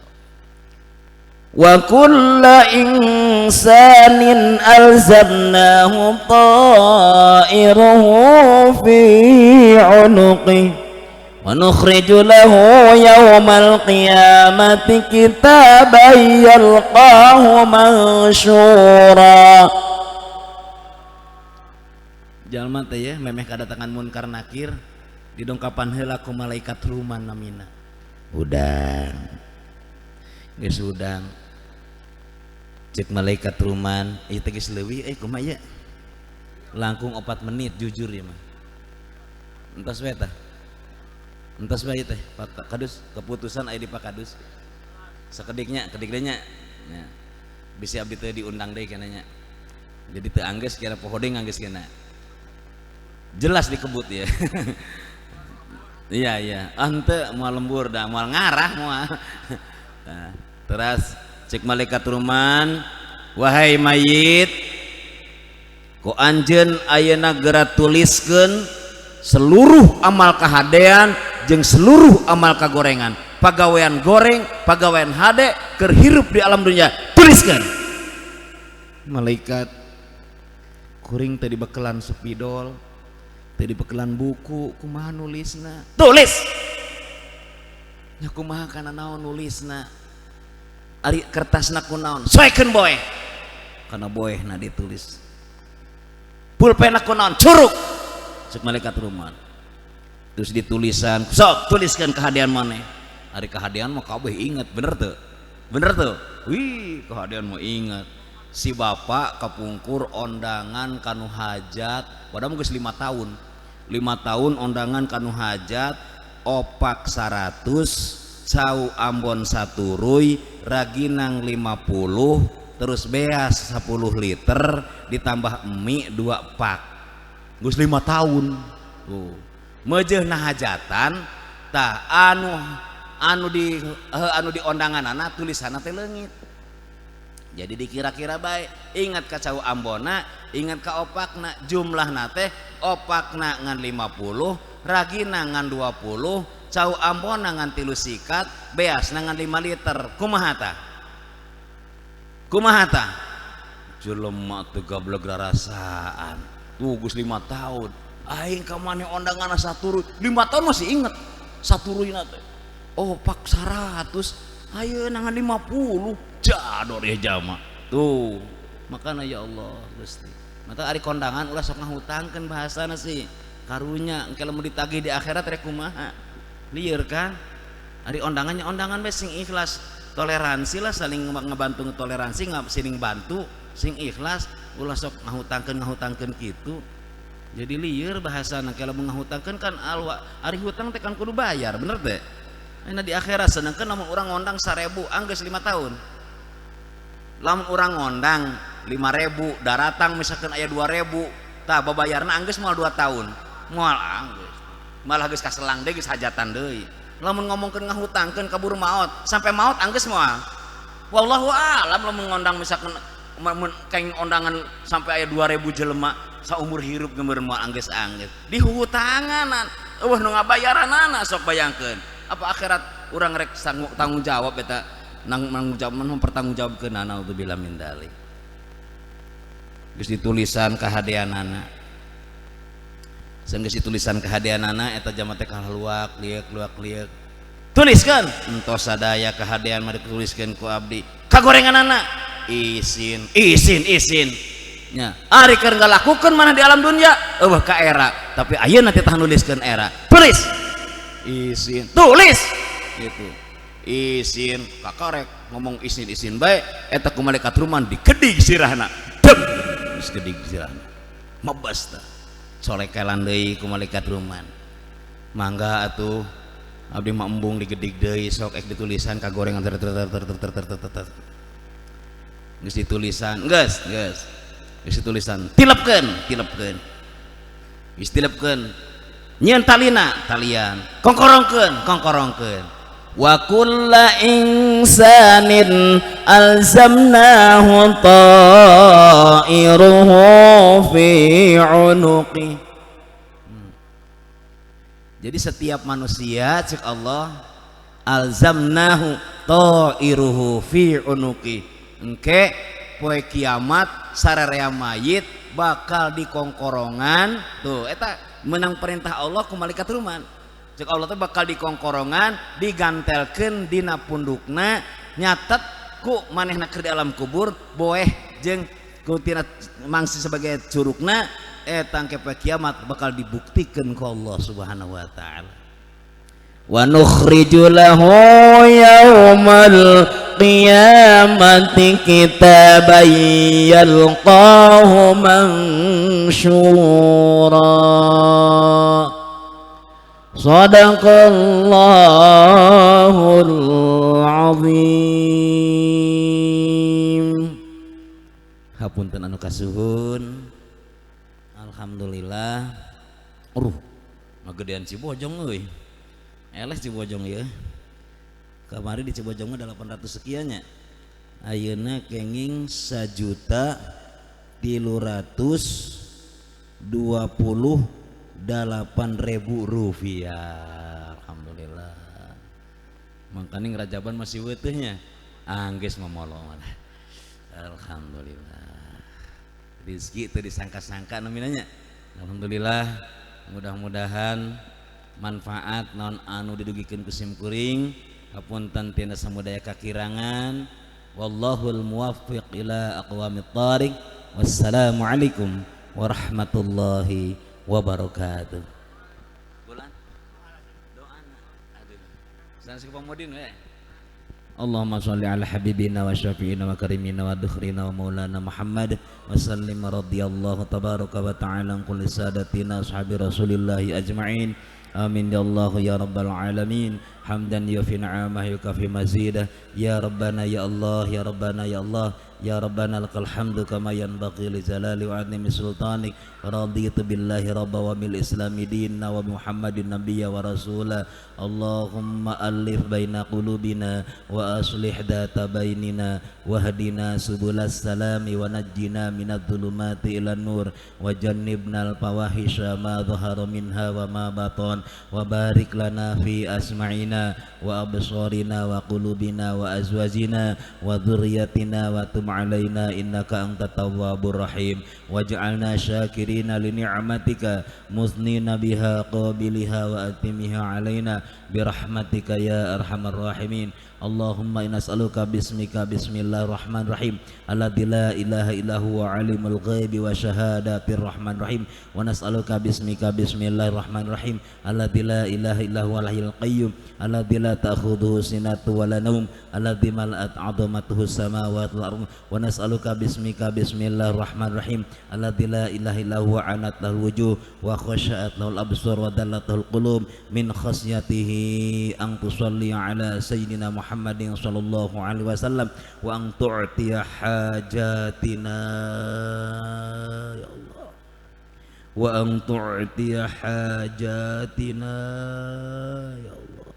Wa kullu insanin alzamnahu ta'irahu fi 'unuqihi wa nukhriju lahu yawmal qiyamati kitaban yalqahu mansyura. jalma teh ya memeh kadatangan munkar nakir didongkapan heula ku malaikat ruman namina udang geus udang cek malaikat ruman ieu teh geus leuwih kumaha ya langkung 4 menit jujur ya mah entos we tah entos bae teh Pak Kadus keputusan aya di Pak Kadus sakediknya nya ya. Bisi abdi teh diundang deui kana nya jadi teu anggeus kira pohodeng anggeus kena jelas dikebut ya iya ante moal lembur dah moal ngarah moal nah, terus cek malaikat ruman wahai mayit ku anjeun ayeuna geura tuliskeun seluruh amal kahadean jeung seluruh amal kagorengan pagawean goreng pagawean hade keur hirup di alam dunia tuliskeun malaikat kuring teh dibekelan sepidol teh dibekelan buku kumaha nulisna tulis nya kumaha kana naon nulisna ari kertasna kunaon soekeun boe kana boehna ditulis pulpenna kunaon curug cek malaikat ruman terus ditulisan sok tuliskan kehadian maneh ari kehadian mah kabeh inget bener tuh wih kehadian mah inget si bapak kapungkur ondangan kanu hajat padahal geus 5 tahun 5 tahun ondangan kanu hajat opak 100 cau Ambon 1 ruy raginang 50 terus beas 10 liter ditambah mie 2 pak geus 5 tahun meujeuna hajatan tah anu di ondanganana tulisanna teh leungit jadi dikira-kira baik ingat ka cau Ambona ingat ka opakna jumlahna teh opakna ngan 50 ragina ngan 20 cau Ambona ngan 3 sikat beasna ngan 5 liter kumaha tah jelema teh gablek rarasaan tuh geus 5 tahun aing ka maneh ondanganna 1 ruy 5 tahun masih inget 1 ruyna teh opak 100 ayeuna ngan 50 jador ya jama tuh makanya ya Allah Gusti mata ari kondangan ulah sok ngahutangkeun bahasana sih karunya engke lamun ditagih di akhirat rek kumaha lieur kan ari ondangannya ondangan bae sing ikhlas toleransi lah saling ngebantu toleransi saling bantu sing ikhlas ulah sok ngahutangkeun kitu jadi lieur bahasana engke lamun ngahutangkeun kan alwa ari hutang teh kan kudu bayar bener teh ayeuna di akhirat sedangkeun lamun urang ngondang 1000 anggeus 5 tahun lamun urang ngondang 5.000 daratang misalkan aya 2.000 tah babayarna anggeus moal 2 tahun moal anggeus malah geus kaselang deui geus hajatan deui lamun ngomongkeun ngahutangkeun kaburu maot sampai maot anggeus moal wallahu a'lam lamun ngondang misalkan kaing ondangan sampai aya 2.000 jelema saumur hirup gemeur moal anggeus dihutanganan eueuh nu ngabayaranana sok bayangkeun apa akhirat urang rek tanggung jawab eta nanggung jawab mempertanggungjawabkeun naudzubillah min dzalik geus ditulisan kahadeanana seun geus ditulisan kahadeanana eta jama teh kaluak liek tuliskeun entos sadaya kahadean mari dituliskeun ku abdi kagorenganana izin nya ari keur ngalakukeun mana di alam dunya eueuh ka era tapi ayeuna teh tah nuliskeun era tulis izin tulis gitu izin kakarek ngomong izin baik eta ku malaikat ruman digedig sirahna dem geus gedig sirahna mabas tah solekelan deui ku malaikat ruman mangga atuh abdi mah embung digedig deui sok ek ditulisan kagorengan geus ditulisan geus ditulisan tilepkeun geus tilepkeun nyieun talian kongkorongkeun wa kulla insanin alzamnahu ta'iruhu fi unuqi jadi setiap manusia cek Allah alzamnahu ta'iruhu fi unuqi engke poe kiamat sararea mayit bakal dikongkorongan tuh eta menang perintah Allah ku malaikat ruman cek Allah teh bakal dikongkorongan digantelkeun dina pundukna nyatet ku manehna keur di alam kubur boeh jeung ku tina mangsi sebagai curugna eta ke kiamat bakal dibuktikan ku Allah Subhanahu wa taala. Wa nukhriju lahu yaumal qiyamati kitaban yalqahu mansyura. Sadaqallahul azim. Hapunten anu kasuhun. Alhamdulillah. Ngagedean Cibojong euy. Eles Cibojong ya. Kamari di Cibojong mah 800 sekiannya. Ayeuna kenging 1.328.000 rupiah. Alhamdulillah. Mangkani ngerajaban masih wetehnya. Angges mamolong. Alhamdulillah. Rizki itu disangka-sangka namanya. Alhamdulillah. Mudah-mudahan manfaat non anu didugikeun ku simkuring hapunten tina samudaya kakirangan. Wallahul muwaffiq ila aqwamit thariq. Wassalamualaikum warahmatullahi wabarakatuh. Bulan doana aduh sanes ku pamodin we. Allahumma sholli ala habibina wa syafi'ina wa karimina wa dukhrina wa maulana Muhammad wa sallim radhiyallahu tabaraka wa ta'ala an kulli sadatina ashabi rasulillahi ajma'in. Amin ya Allah ya rabbal alamin. Hamdan yufi ni'amah yukafi mazidah. Ya Rabbana ya Allah ya Rabbana ya Allah ya Rabbana lakal hamdu kama yanbaghi li jalali wa 'azimi sultanik. Raditu billahi rabba wa bil islami dinna wa Muhammadin nabiyya wa rasula. Allahumma alif baina qulubina wa aslih data bainina wahdina subulas salami wa najjina minadh dhulumati ilan nur wa jannibnal fawahisha ma dhahara minha wa ma batan wa barik lana fi asma'ina wa absarina wa qulubina wa azwajina wa dhurriyyatina wa tub alaina innaka antat tawwabur rahim waj'alna syakirina li ni'matika musnina biha qabiliha wa atimiha alaina birahmatika ya arhamar rahimin. Allahumma inna nas'aluka bismika bismillahirrahmanirrahim alladzi la ilaha illa huwa alimul ghaibi wa syahadatir rahmanir rahim wa nas'aluka bismika bismillahirrahmanirrahim alladzi la ilaha illa huwal hayyul qayyum alladzi la ta'khudhuhu sinatun wa la nawm alladzi mala'at 'azamatuhu samawati wal ardh wa nas'aluka bismika bismillahirrahmanirrahim alladzi la ilaha illa huwa anat lahul wujuh wa khasha'at lahul absar wa dallat lahul qulub min khasyatihi an tusalli ala sayyidina Muhammadin sallallahu alaihi wasallam wa an tu'tiya hajatina ya Allah wa an tu'tiya hajatina ya Allah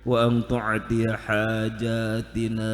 wa an tu'tiya hajatina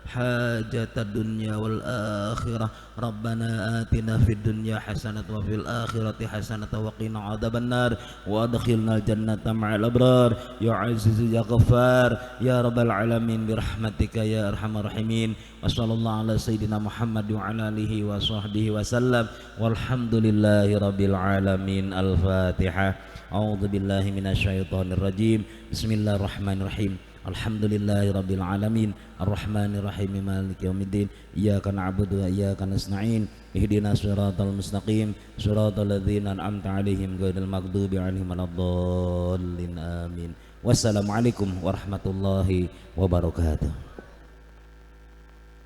hajatad dunya wal akhirah. Rabbana atina fid dunya hasanatan wa fil akhirati hasanatan wa qina adzabannar wa adkhilnal jannata ma'al abrar ya aziz ya ghaffar ya rabbal alamin birahmatika ya arhamar rahimin. Wa sallallahu ala sayyidina Muhammad wa ala alihi wa sahbihi wa sallam walhamdulillahi rabbil alamin. Al-Fatihah. A'udzu billahi minasyaitonir rajim. Bismillahirrahmanirrahim. Alhamdulillahi rabbil alamin arrahmanir rahim maliki yaumiddin iyyaka na'budu wa iyyaka nasta'in ihdinas siratal mustaqim siratal ladzina an'amta 'alaihim ghairil maghdubi 'alaihim waladdallin amin. Wassalamualaikum warahmatullahi wabarakatuh.